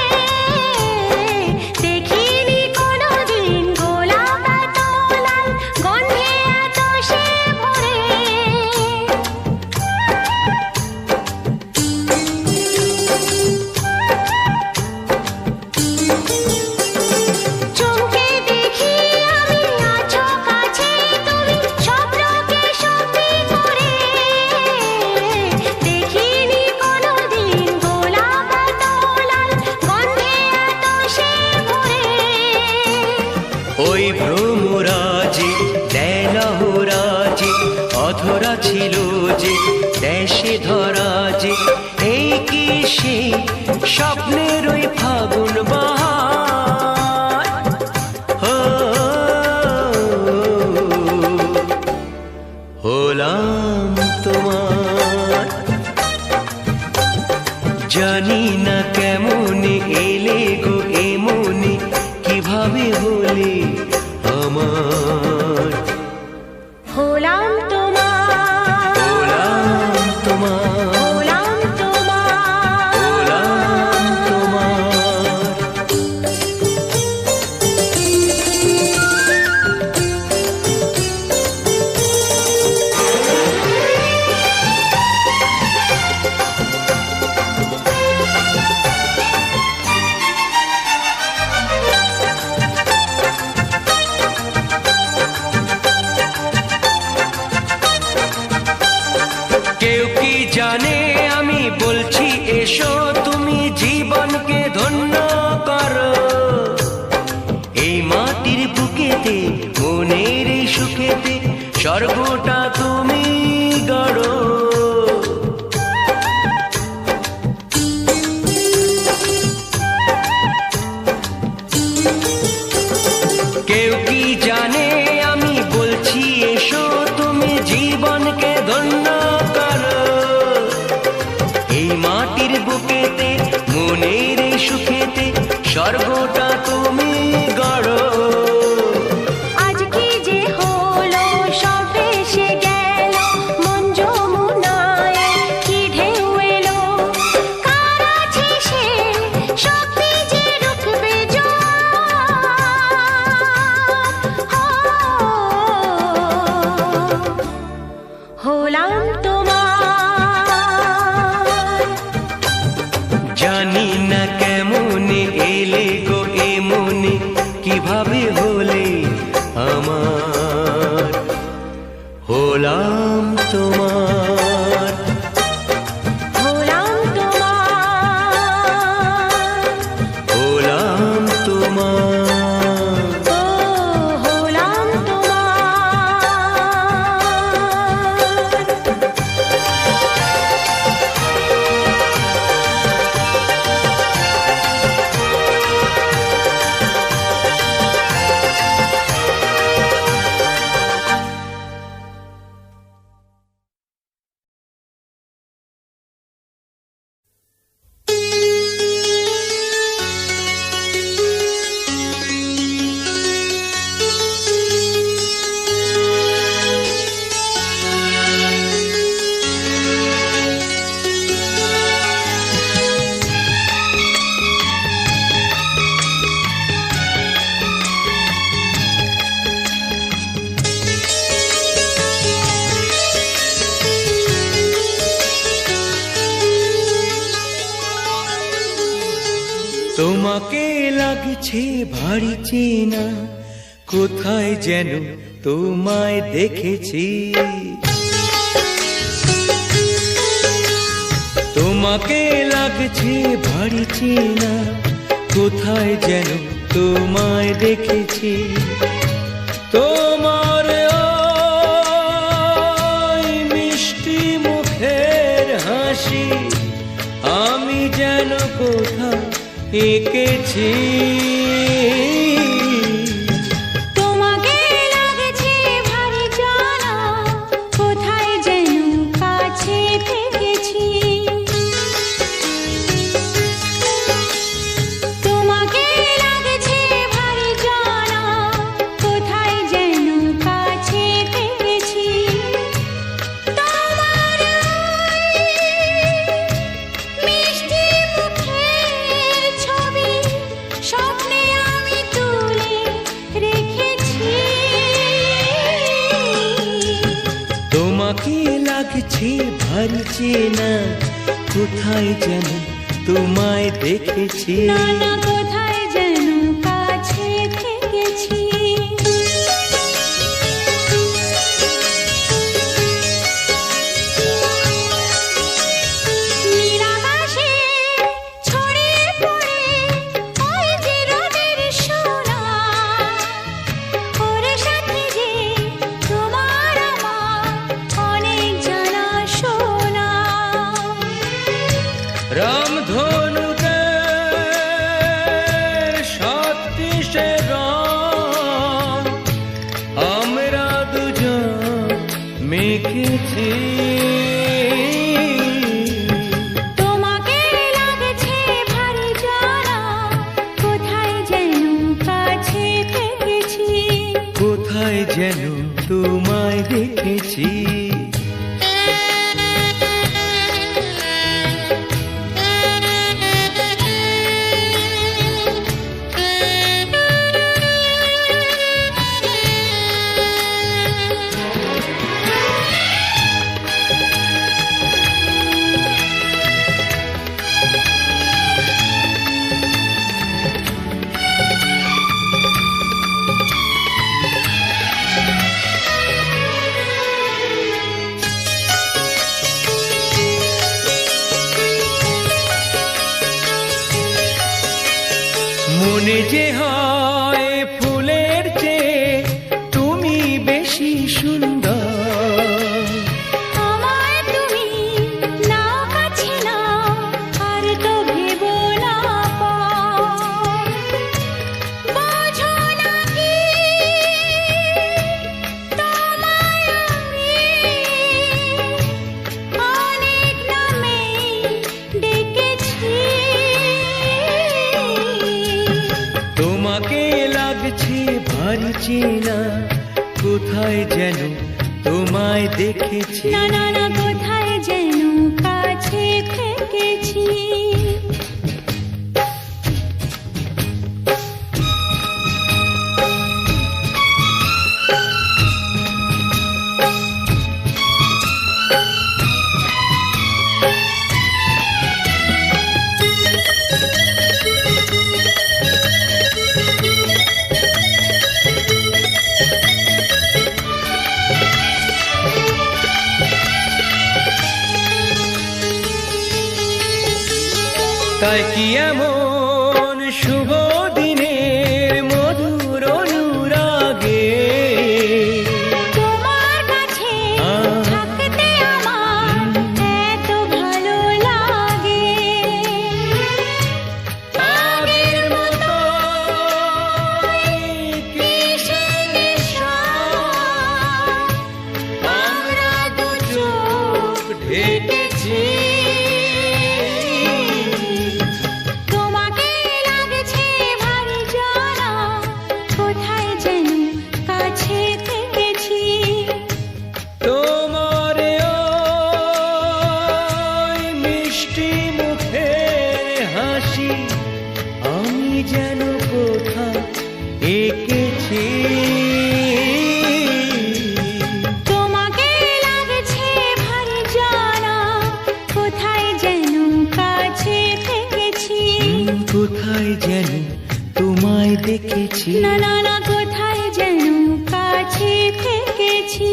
দেখিনি কোনোদিন গোলাপ এত লাল, গন্ধে এত সে ভরে। চমকে দেখি আমি আছো কাছে তুমি, স্বপ্নকে সত্যি করে। দেখিনি কোনোদিন গোলাপ এত লাল, গন্ধে এত সে ভরে। ওই ভ্রমরাজে দেলহরাজে অধরা ছিল যে দেশে ধরা যে, এই কি সে স্বপ্নের ওই ফাগুন বাহার, হো, হলাম তোমার। জানি না কেমনে এলে গো এ মনে কিভাবে হলে আমার, হলাম তোমার। হলাম তোমার, হলাম তোমার। হলাম তোমার। কেউ কি জানে আমি বলছি এসো তুমি জীবনকে ধন্য করো, এই মাটির বুকেতে মনের এই সুখেতে স্বর্গটা তুমি গড়ো। কেউ কি জানে আমি বলছি এসো তুমি জীবনকে ধন্য করো, এই মাটির বুকেতে মনের এই সুখেতে স্বর্গটা তুমি গড়ো। আজ কি যে হলো সব ভেসে গেল, মন যমুনায় কি ঢেউ এলো। কার আছে সে শক্তি যে রুখবে জোয়ার। হলাম তোমার। জানি না কেমনে এলে গো এ মনে কিভাবে হলে আমার, হলাম তোমার। হলাম তোমার। হলাম তোমার। ও হলাম তোমার। লাগছে ভারী চেনা, কোথায় যেন তোমায় দেখেছি। তোমাকে লাগছে ভারী চেনা, কোথায় যেন তোমায় দেখেছি। তোমার ওই মিষ্টি মুখের হাসি আমি যেন কোথাও এঁকেছি। তোমাকে লাগছে ভারী জানা, কোথায় যেন কাছে থেকেছি। তোমাকে লাগছে ভারী জানা, কোথায় যেন কাছে থেকেছি। তোমার মিষ্টি মুখের ছবি স্বপ্নে আমি তুলে রেখেছি। তোমাকে লাগছে ভারী চেনা, কোথায় যেন তোমায় দেখেছি। না না, কোথায় যেন কাছে থেকেছি। নীলাকাশে ছড়িয়ে পড়ে ওই যে রোদের সোনা, ওর সাথে যে তোমার আমার অনেক জানা শোনা। রামধনুতে সাতটিশে রং আমরা দুজন মেখেছি। তোমাকে লাগছে ভারী জানা, কোথায় যেন কাছে থেকেছি। কোথায় যেন তোমায় দেখেছি। মনে যে হয় ফুলের চেয়ে তুমি বেশি সুন্দর। আমায় তুমি নাও কাছে নাও, আর তো ভেবো না পর। বোঝো না কি তোমায় আমি অনেক নামে ডেকেছি। তোমাকে লাগছে ভারী চেনা, কোথায় যেন তোমায় দেখেছি। না না না, কোথায় যেন কাছে থেকেছি। তাই কি এমন শুভ দিনের মধুর অনুরাগে তোমার কাছে থাকতে আমার এত ভালো লাগে। আগের মতো কিসে নেশা, আমরা দু চোখ ঢেকেছি। তোমাকে লাগছে দেখেছি না না না কোথায় যেন কাছে থেকেছি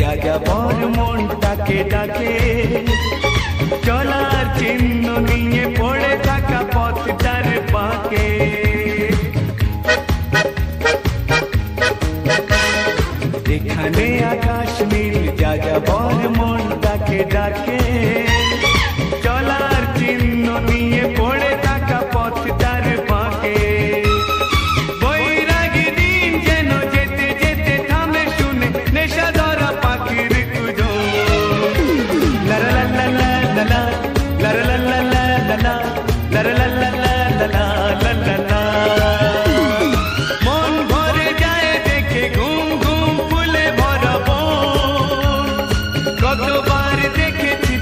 যাযাবর মনটাকে ডাকে চলার চিহ্ন নিয়ে পড়ে থাকা পথটার বাঁকে এখানে আকাশ নীল যাযাবর মনটাকে ডাকে চলার চিহ্ন নিয়ে পড়ে থাকা পথটার বাঁকে বৈরাগী দিন যেন যেতে যেতে থামে শুনে নেশা ধরা পাখির কুজন লা লা লা লা লা লা লা লা লা লা লা লা লা লা লা লা লা মন ভরে যায় দেখে ঘুম ঘুম ফুলে ভরা বন কতবার দেখেছি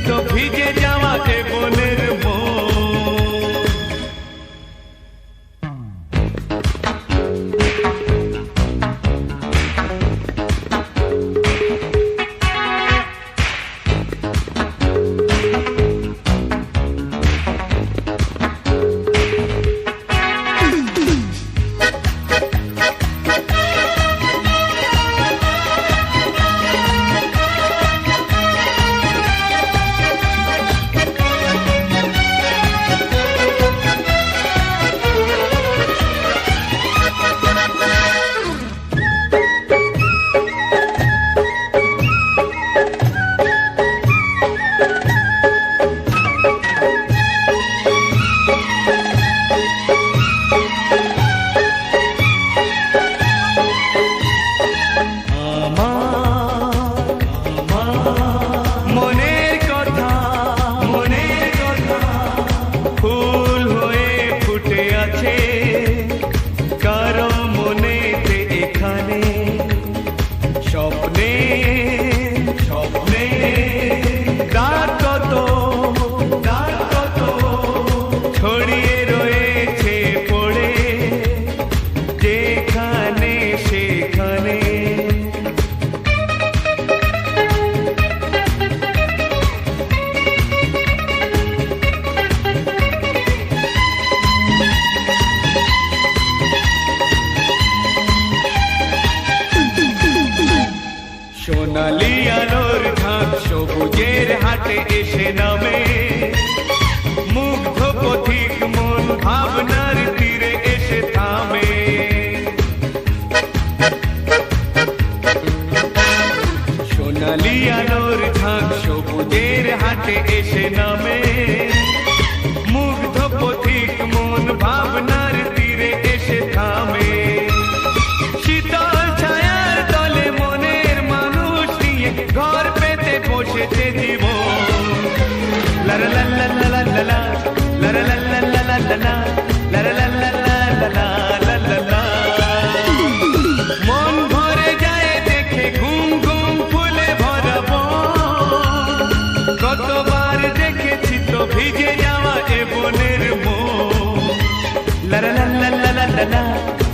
la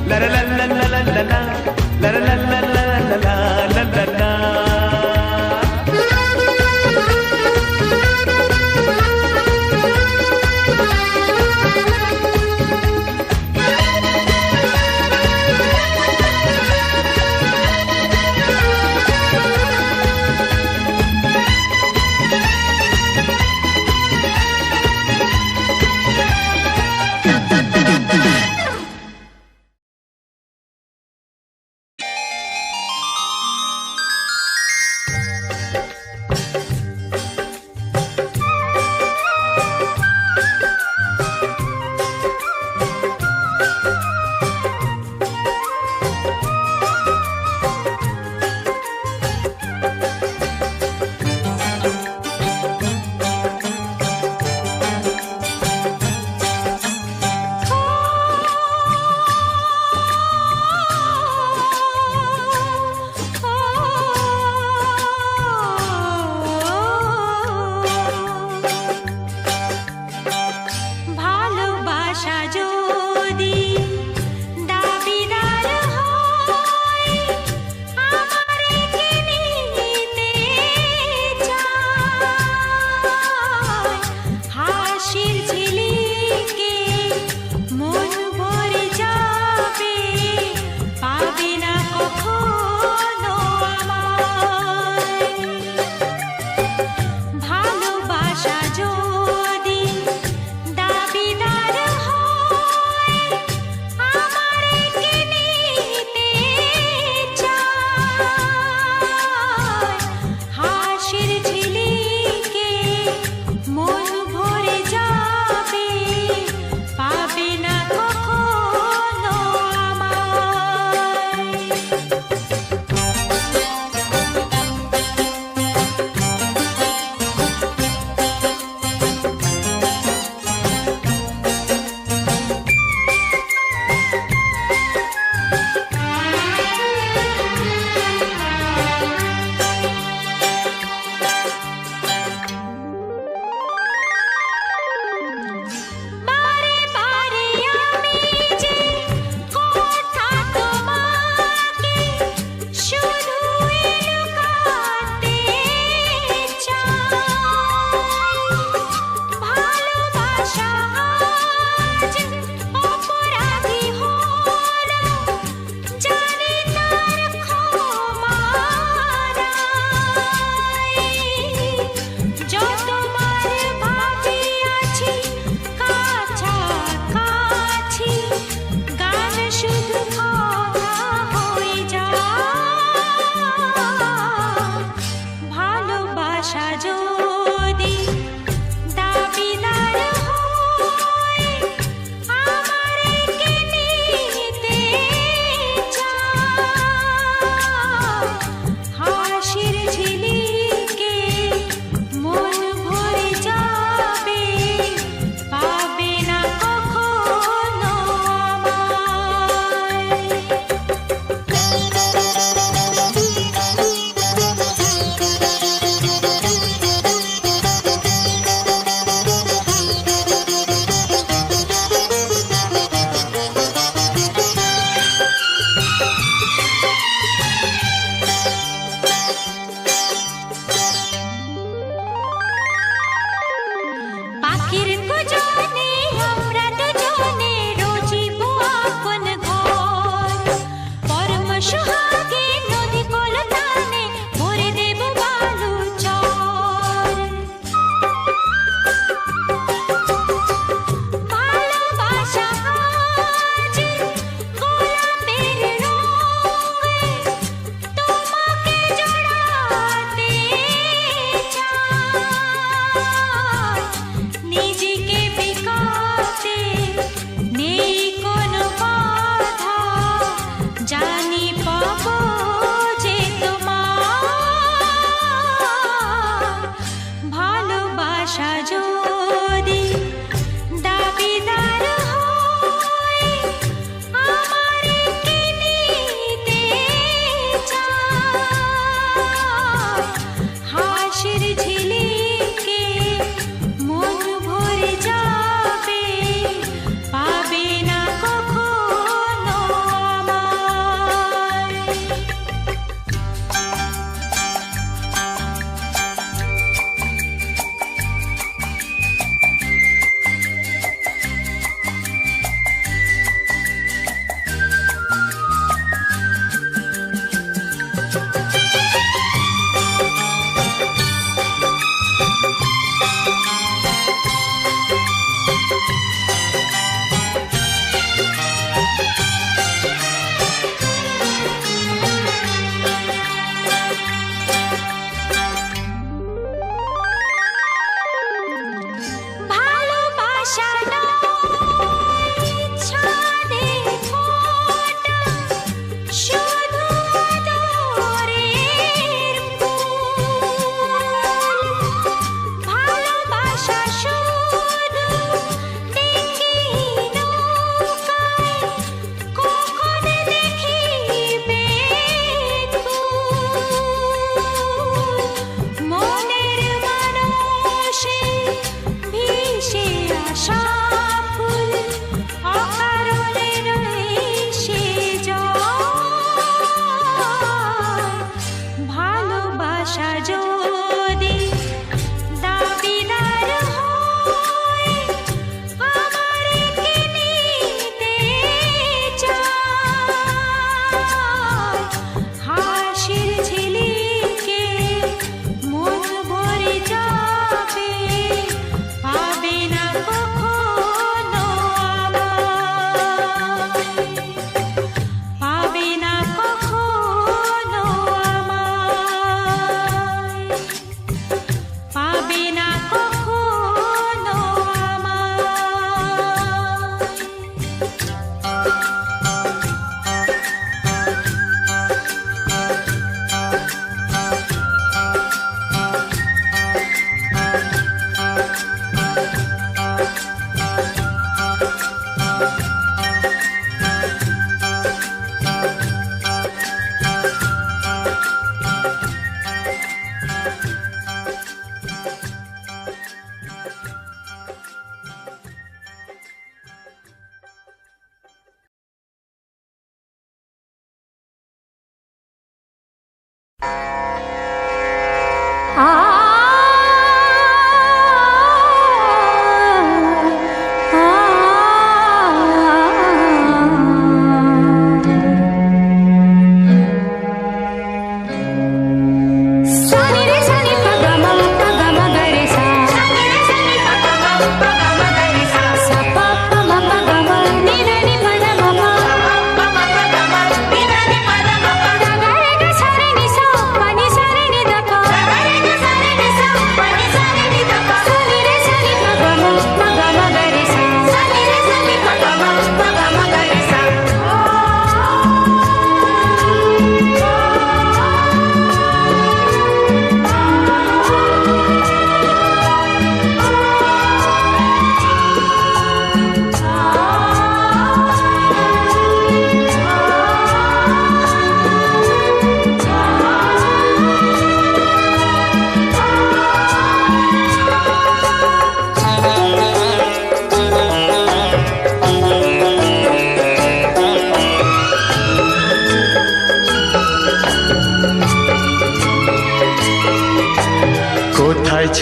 la la la la la la la la la la la la la la la.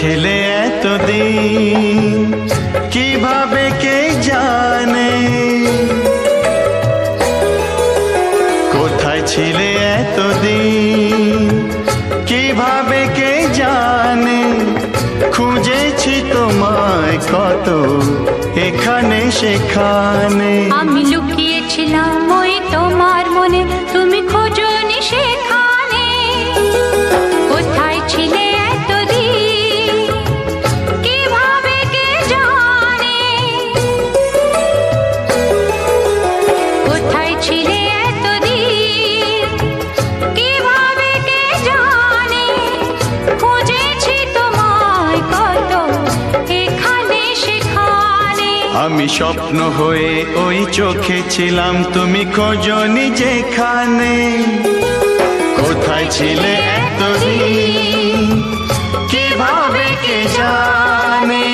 ছিলে এতদিন কিভাবে কে জানে, কোথায় ছিলে এতদিন কিভাবে কে জানে, খুঁজেছি তোমায় কত এখানে সেখানে। আমি লুকিয়েছিলাম ওই তোমার মনে, তুমি খোঁজোনি সেখানে। কোথায় ছিলে এতদিন কিভাবে কে জানে, কোথায় ছিলে এতদিন কিভাবে কে জানে, খুঁজেছি তোমায় কত এখানে সেখানে। আমি স্বপ্ন হয়ে ওই চোখে ছিলাম, তুমি খোঁজোনি যেখানে, কোথায় ছিলে এতদিন কিভাবে কে জানে।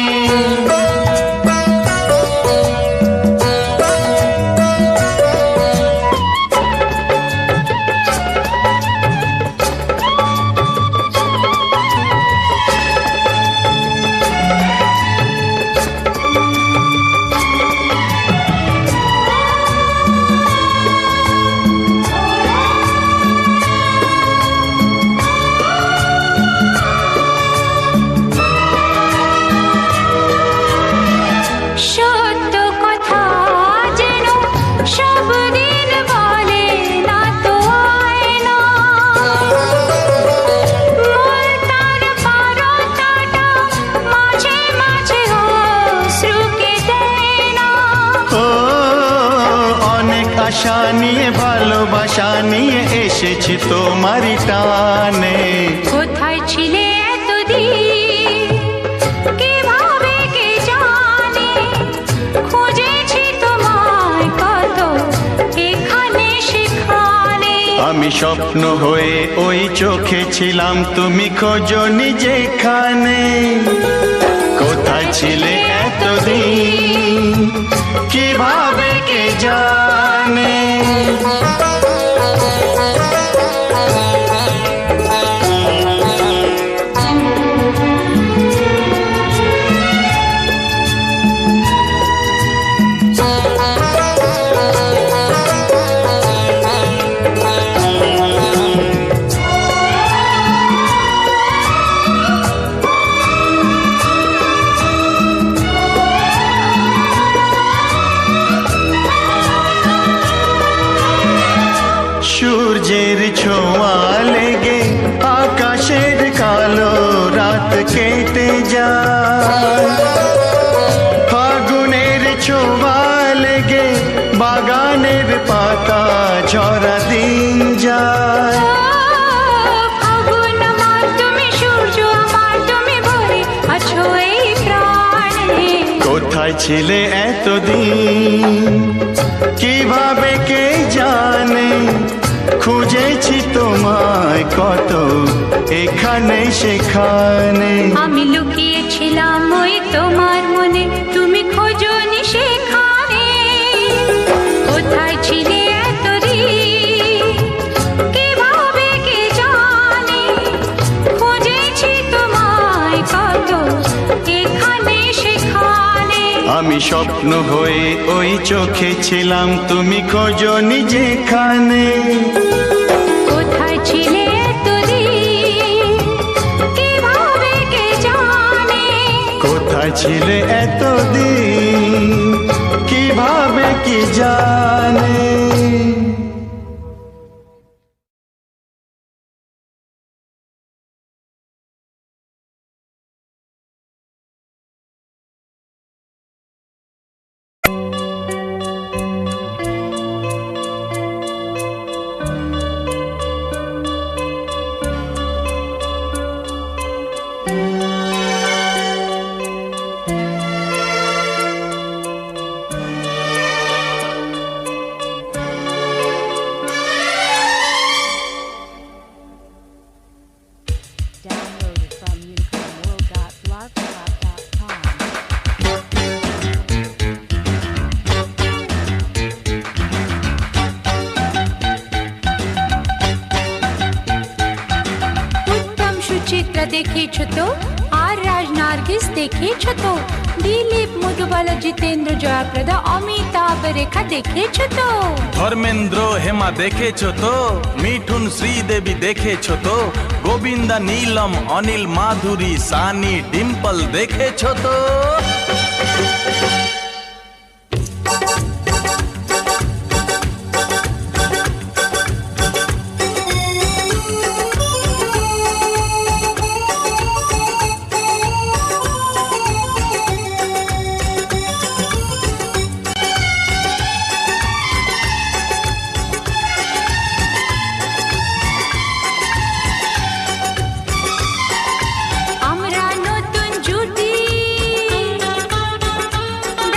সত্য কথা যেন সব দিন বলে না তো আয়না, মুলতার পারতাটা মাঝে মাঝে অশ্রুকে দেয় না। ও অনেক আশা নিয়ে ভালোবাসা নিয়ে এসেছি তোমারই টানে, কোথায় ছিলে এতদিন কিভাবে কে জানে, খুঁজেছি তোমায় কত এখানে সেখানে। আমি স্বপ্ন হয়ে ওই চোখে ছিলাম, তুমি খোঁজোনি যেখানে, কোথায় ছিলে এতদিন কিভাবে কে জানে। সূর্যের ছোঁয়া লেগে আকাশের কালো রাত কেটে যায়, ফাগুনের ছোঁয়া লেগে বাগানের পাতা ঝরা দিন যায়। ফাগুন আমার তুমি, সূর্য আমার তুমি, ভরে আছো এই প্রাণে। কোথায় ছিলে এতদিন কিভাবে কে জানে, খুঁজেছি তোমায় কত এখানে সেখানে। আমি লুকিয়েছিলাম ওই তোমার মনে, তুমি খোঁজোনি সেখানে। কোথায় ছিলে এতদিন কিভাবে কে জানে, খুঁজেছি তোমায় কত এখানে সেখানে। আমি স্বপ্ন হয়ে ওই চোখে ছিলাম, তুমি খোঁজোনি যেখানে, কোথায় ছিলে এতদিন কিভাবে কে জানে, কোথায় ছিলে এতদিন কিভাবে কি জানে। Downloaded from unicornworld.blogspot.com. উত্তম সুচিত্রা দেখেছ তো, আর রাস নার্গিস দেখেছো তো? দিলীপ, মধুবালা, জিতেন্দ্র, জয়াপ্রদা, অমিতাভ, রেখা দেখেছো তো? ধর্মেন্দ্র, হেমা দেখেছো তো? মিঠুন, শ্রীদেবী দেখেছো তো? গোবিন্দা, নীলম, অনিল, মাধুরী, সানি, ডিম্পল দেখেছো তো? আমরা নতুন জুটি,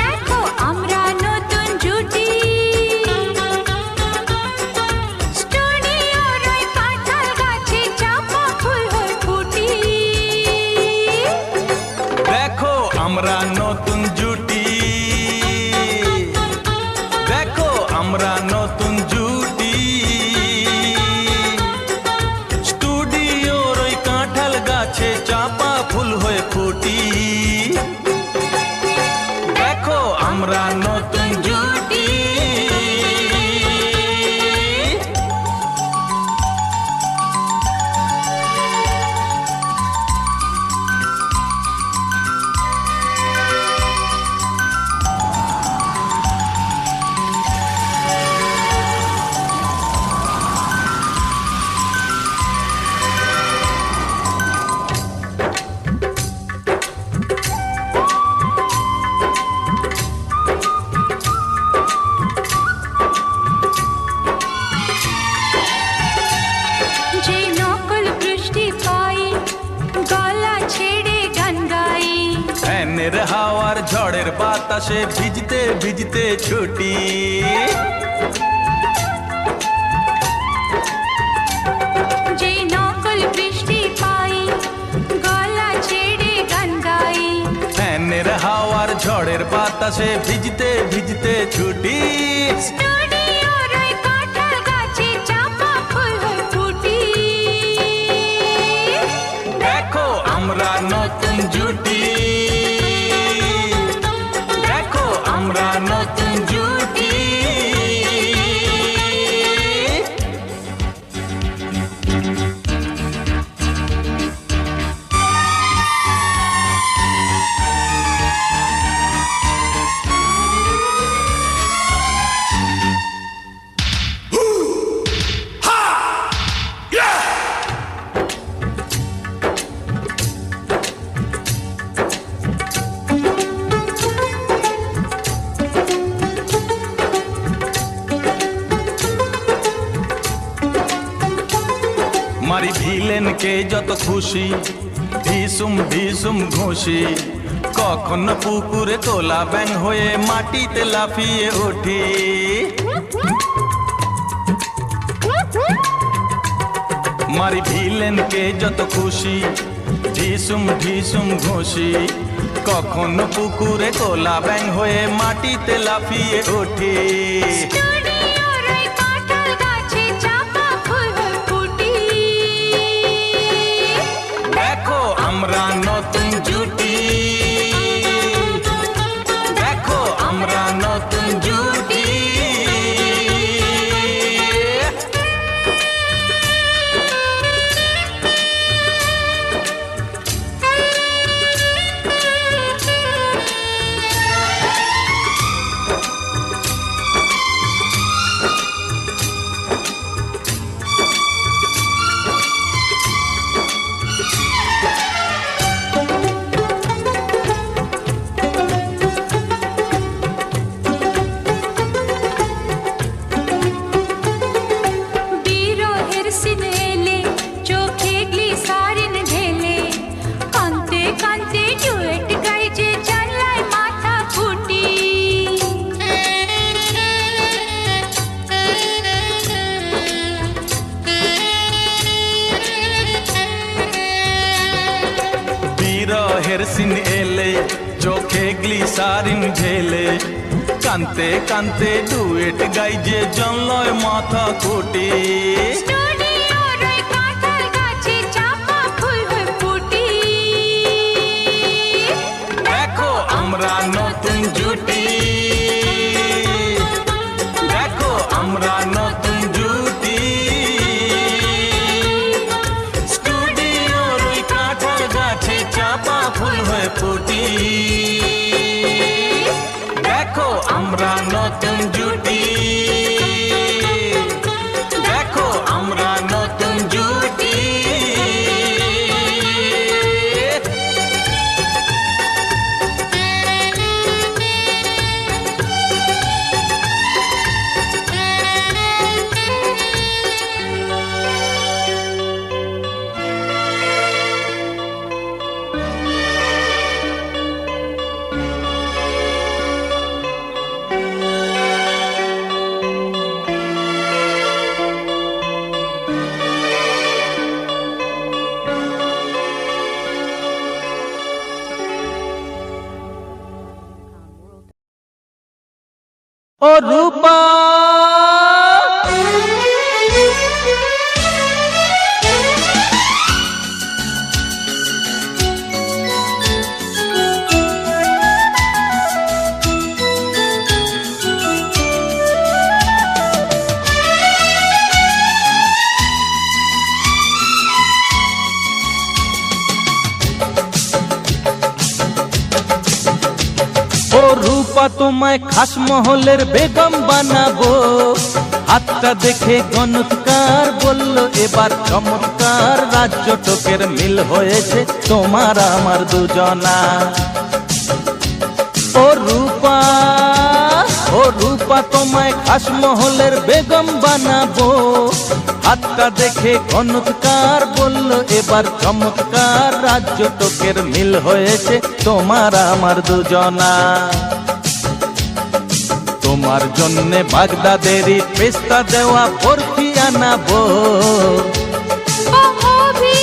দেখো আমরা নতুন জুটি। স্টুডিওর ওই কাঁঠাল গাছে চাপা ফুল হয়ে ফুটি। দেখো আমরা নতুন জুটি, দেখো আমরা নতুন জুটি। স্টুডিওর ওই কাঁঠাল গাছে চাপা ফুল হয়ে ফুটি। দেখো আমরা নতুন জুটি। যে নকল বৃষ্টি পাই, গলা ছেড়ে গান গাই। ফ্যানের হাওয়ার ঝড়ের বাতাসে ভিজতে ভিজতে ছুটি। যে নকল বৃষ্টি পাই, গলা ছেড়ে গান গাই। ফ্যানের হাওয়ার ঝড়ের বাতাসে ভিজতে ভিজতে ছুটি। স্টুডিওর ওই কাঁঠাল গাছে চাপা ফুল হয়ে ফুটি। দেখো আমরা নতুন জুটি, দেখো আমরা নতুন জুটি। মারি ভিলেনকে যত খুশি, ঢিসুম ঢিসুম ঘুষি। কখন পুকুরে তোলা ব্যাং হয়ে মাটিতে লাফিয়ে উঠি। মারি ভিলেনকে যত খুশি, ঢিসুম ঢিসুম ঘুষি। কখন পুকুরে তোলা ব্যাং হয়ে মাটিতে লাফিয়ে উঠি। স্টুডিওর ওই কাঁঠাল গাছে চাপা ফুল হয়ে ফুটি। দেখো আমরা নতুন জুটি, দেখো আমরা নতুন জুটি। বিরহের সিনেলে চোখে গ্লিসারিন ঢেলে, কাঁদতে কাঁদতে ডুয়েট গাই যে জানলায় মাথা ফুটি। বিরহের সিন এলে চোখে গ্লিসারিন ঢেলে, কানতে কানতে ডুয়েট গাই যে জানলায় মাথা ফুটি। স্টুডিওর ওই কাঁঠাল গাছে চাপা ফুল হয়ে ফুটি। আমরা নতুন জুটি, দেখো আমরা নতুন জুটি, স্টুডিওর ওই কাঁঠাল গাছে চাপা ফুল হয়ে ফুটি, দেখো আমরা নতুন জুটি, দেখো আমরা নতুন জুটি। ও রূপা রূপা তোমায় খাস মহলের বেগম বানাবো, হাতটা দেখে গণৎকার বলল এবার চমৎকার, রাজ্য টোকের মিল হয়েছে তোমার আমার দুজনা। ও রূপা, ও রূপা তোমায় খাস মহলের বেগম বানাবো, হাতটা দেখে গণৎকার বলল এবার চমৎকার, রাজ্য টোকের মিল হয়েছে তোমার আমার দুজনা। তোমার জন্যে বাগদাদেরই পেস্তা দেওয়া বরফি আনাবো। ও অভি,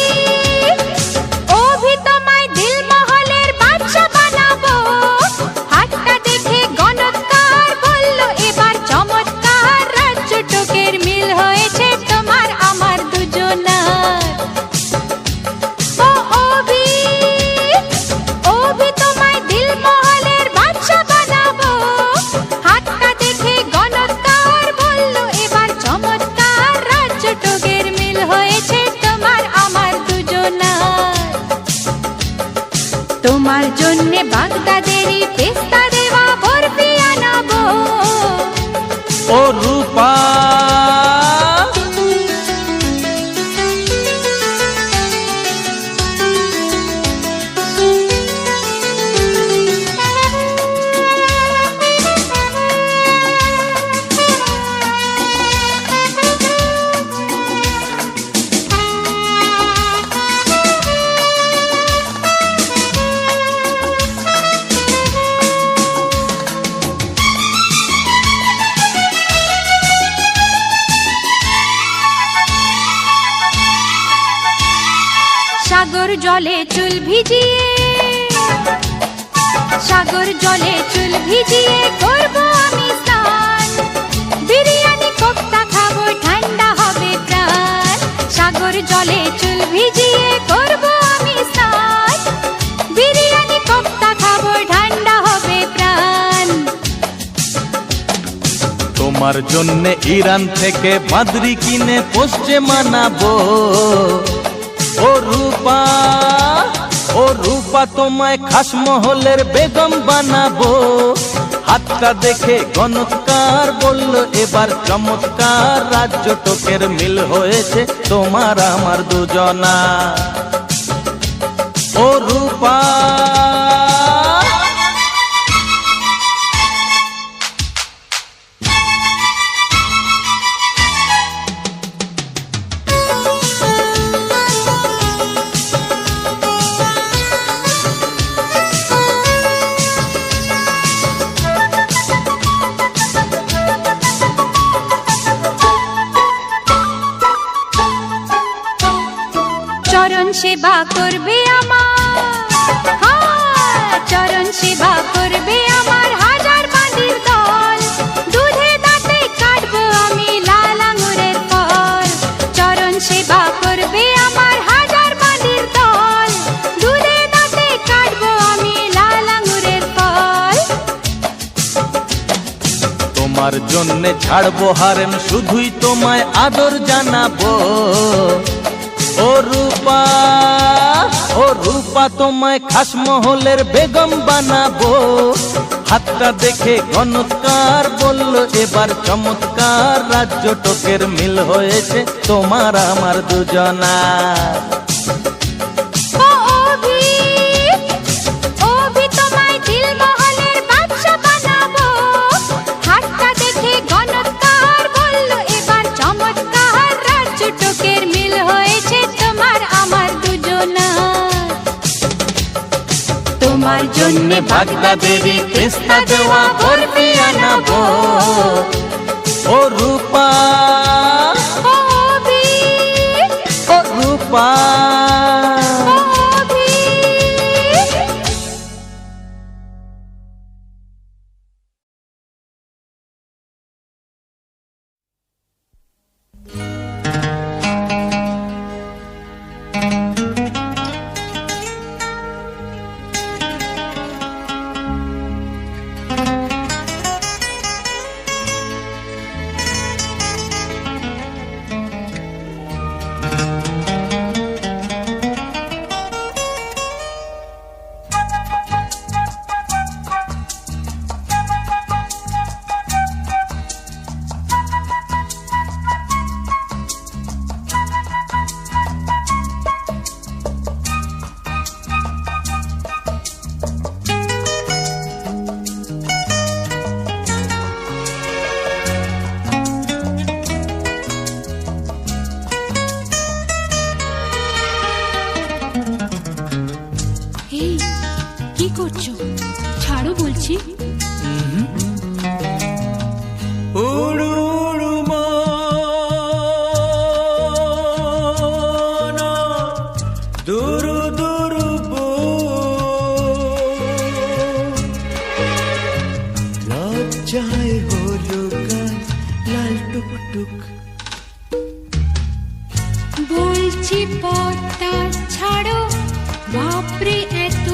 অভি তোমায় দিলমহলের বাদশা বানাবো, হাতটা দেখে গণৎকার বলল এবার চমৎকার, রাজ্য টোকের মিল হয়েছে তোমার আমার দুজনার। ও অভি, অভি তোমায় দিলমহলের বাদশা বানাবো, হাতটা দেখে গণৎকার বলল এবার চমৎকার, রাজ্য টোকের মিল হয়েছে তোমার আমার দুজনার। তোমার জন্যে বাগদাদেরই পেস্তা দেওয়া বরফি আনাবো। ও রূপা, সাগর জলে চুল ভিজিয়ে, সাগর জলে চুল ভিজিয়ে করবো আমি স্নান, বিরিয়ানি কোফতা খাবো ঠান্ডা হবে প্রাণ। সাগর জলে চুল ভিজিয়ে করবো আমি স্নান, বিরিয়ানি কোফতা খাবো ঠান্ডা হবে প্রাণ। তোমার জন্যে ইরান থেকে বাদরি কিনে পোস্টে মানাবো। ও রূপা, ও রূপা তোমায় খাস মহলের বেগম বানাবো, হাতটা দেখে গণৎকার বলল এবার চমৎকার, রাজ্য টোকের মিল হয়েছে তোমার আমার দুজনা। ও রূপা, চরণ সেবা করবে আমার, হ্যাঁ চরণ সেবা করবে আমার হাজার বাঁধির দল, দুধে দাঁতে কাটবো আমি লাল আঙুরের ফল। চরণ সেবা করবে আমার হাজার বাঁধির দল, দুধে দাঁতে কাটবো আমি লাল আঙুরের ফল। জন্যে ছাড়বো হারেম, শুধুই তোমায় আদর জানাবো। ও রূপা, ও রূপা, তোমায় খাসমহলের বেগম বানাবো। হাতটা দেখে গণৎকার বলল এবার চমৎকার, রাজ্য টোকের মিল হয়েছে তোমার আমার দুজনার। ও অভি, অভি তোমায় দিলমহলের বাদশা বানাবো। হাতটা দেখে গণৎকার বলল এবার চমৎকার, রাজ্য টোকের মিল হয়েছে তোমার আমার দুজনার। তোমার জন্য বাগদাদেরই পেস্তা দেওয়া বরফি আনাবো। ও রূপা, ও অভি, ও রূপা। ও অভি। এই কি করছো? ছাড়ো বলছি। উড়ু উড়ু মন, দুরু দুরু লজ্জায় হলো গান লাল টুকটুক। বলছি পথটা ছাড়ো, বাপরে এত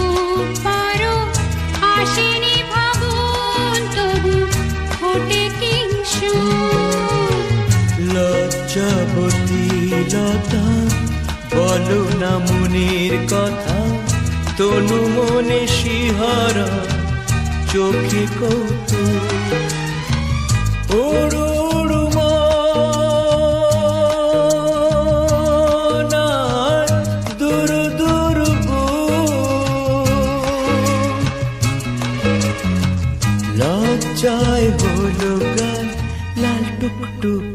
পারো। আসেনি ভাবুন তবু ফোটে কিংসুর। লজ্জাবতী লতা, বলো না মনের কথা, তনু মনে শিহরা, চোখে কৌতুক। উড়ু উড়ু মন, দুরু দুরু লজ্জায় হলো গান লাল টুকটুক।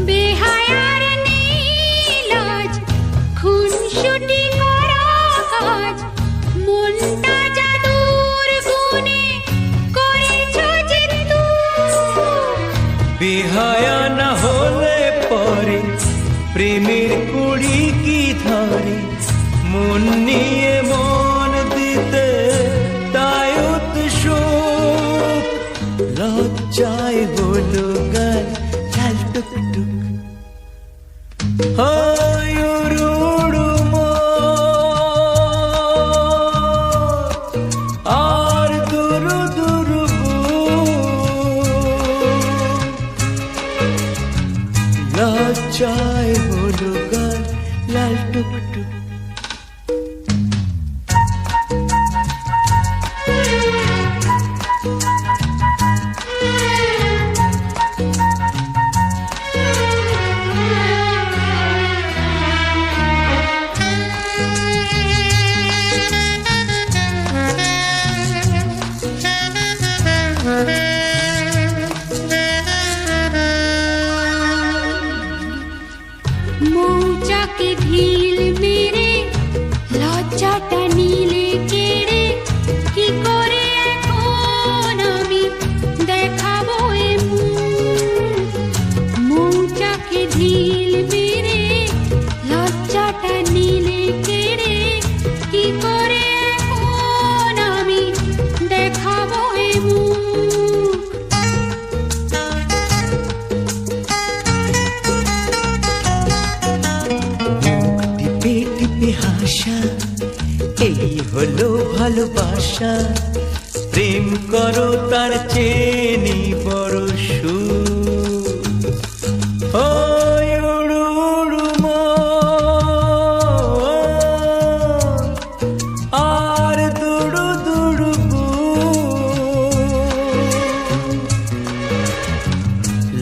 বেহায়ার নীলাজ, খুনসুটি করা কাজ, মনটা জাদুর গুণে করেছ যে তুই। বেহায়া না হলে পরে প্রেমের কুড়ি কি ধরে, মন নিয়ে মন দিতে তাই উৎসুক। লজ্জায় হলো গান লাল টুকটুক। হায় উড়ু উড়ু মন, আর দুরু দুরু লজ্জায় হলো গান লাল টুকটুক। মৌচাকে ঢিল মেরে লজ্জাটা নিলে কেড়ে কি করে এখন আমি দেখাবো এ মুখ মৌচাকে ঢিল মেরে লজ্জাটা নিলে কেড়ে কি করে এখন আমি দেখাবো এ মুখ টিপে টিপে হাসা এই হলো ভালোবাসা প্রেম করো তার চেনি বড় সুখ ওই উড়ু উড়ু মন আর দুড়ু দুড়ু বুক।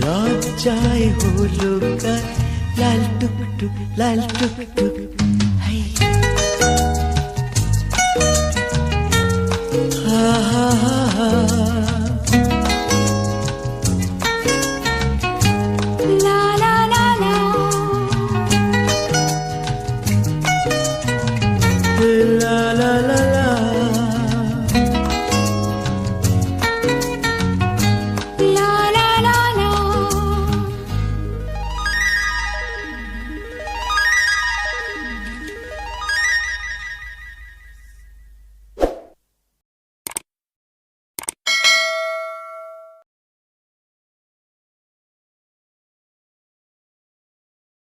লজ্জায় হলো গায়ে লাল টুকটুক লাল টুকটুক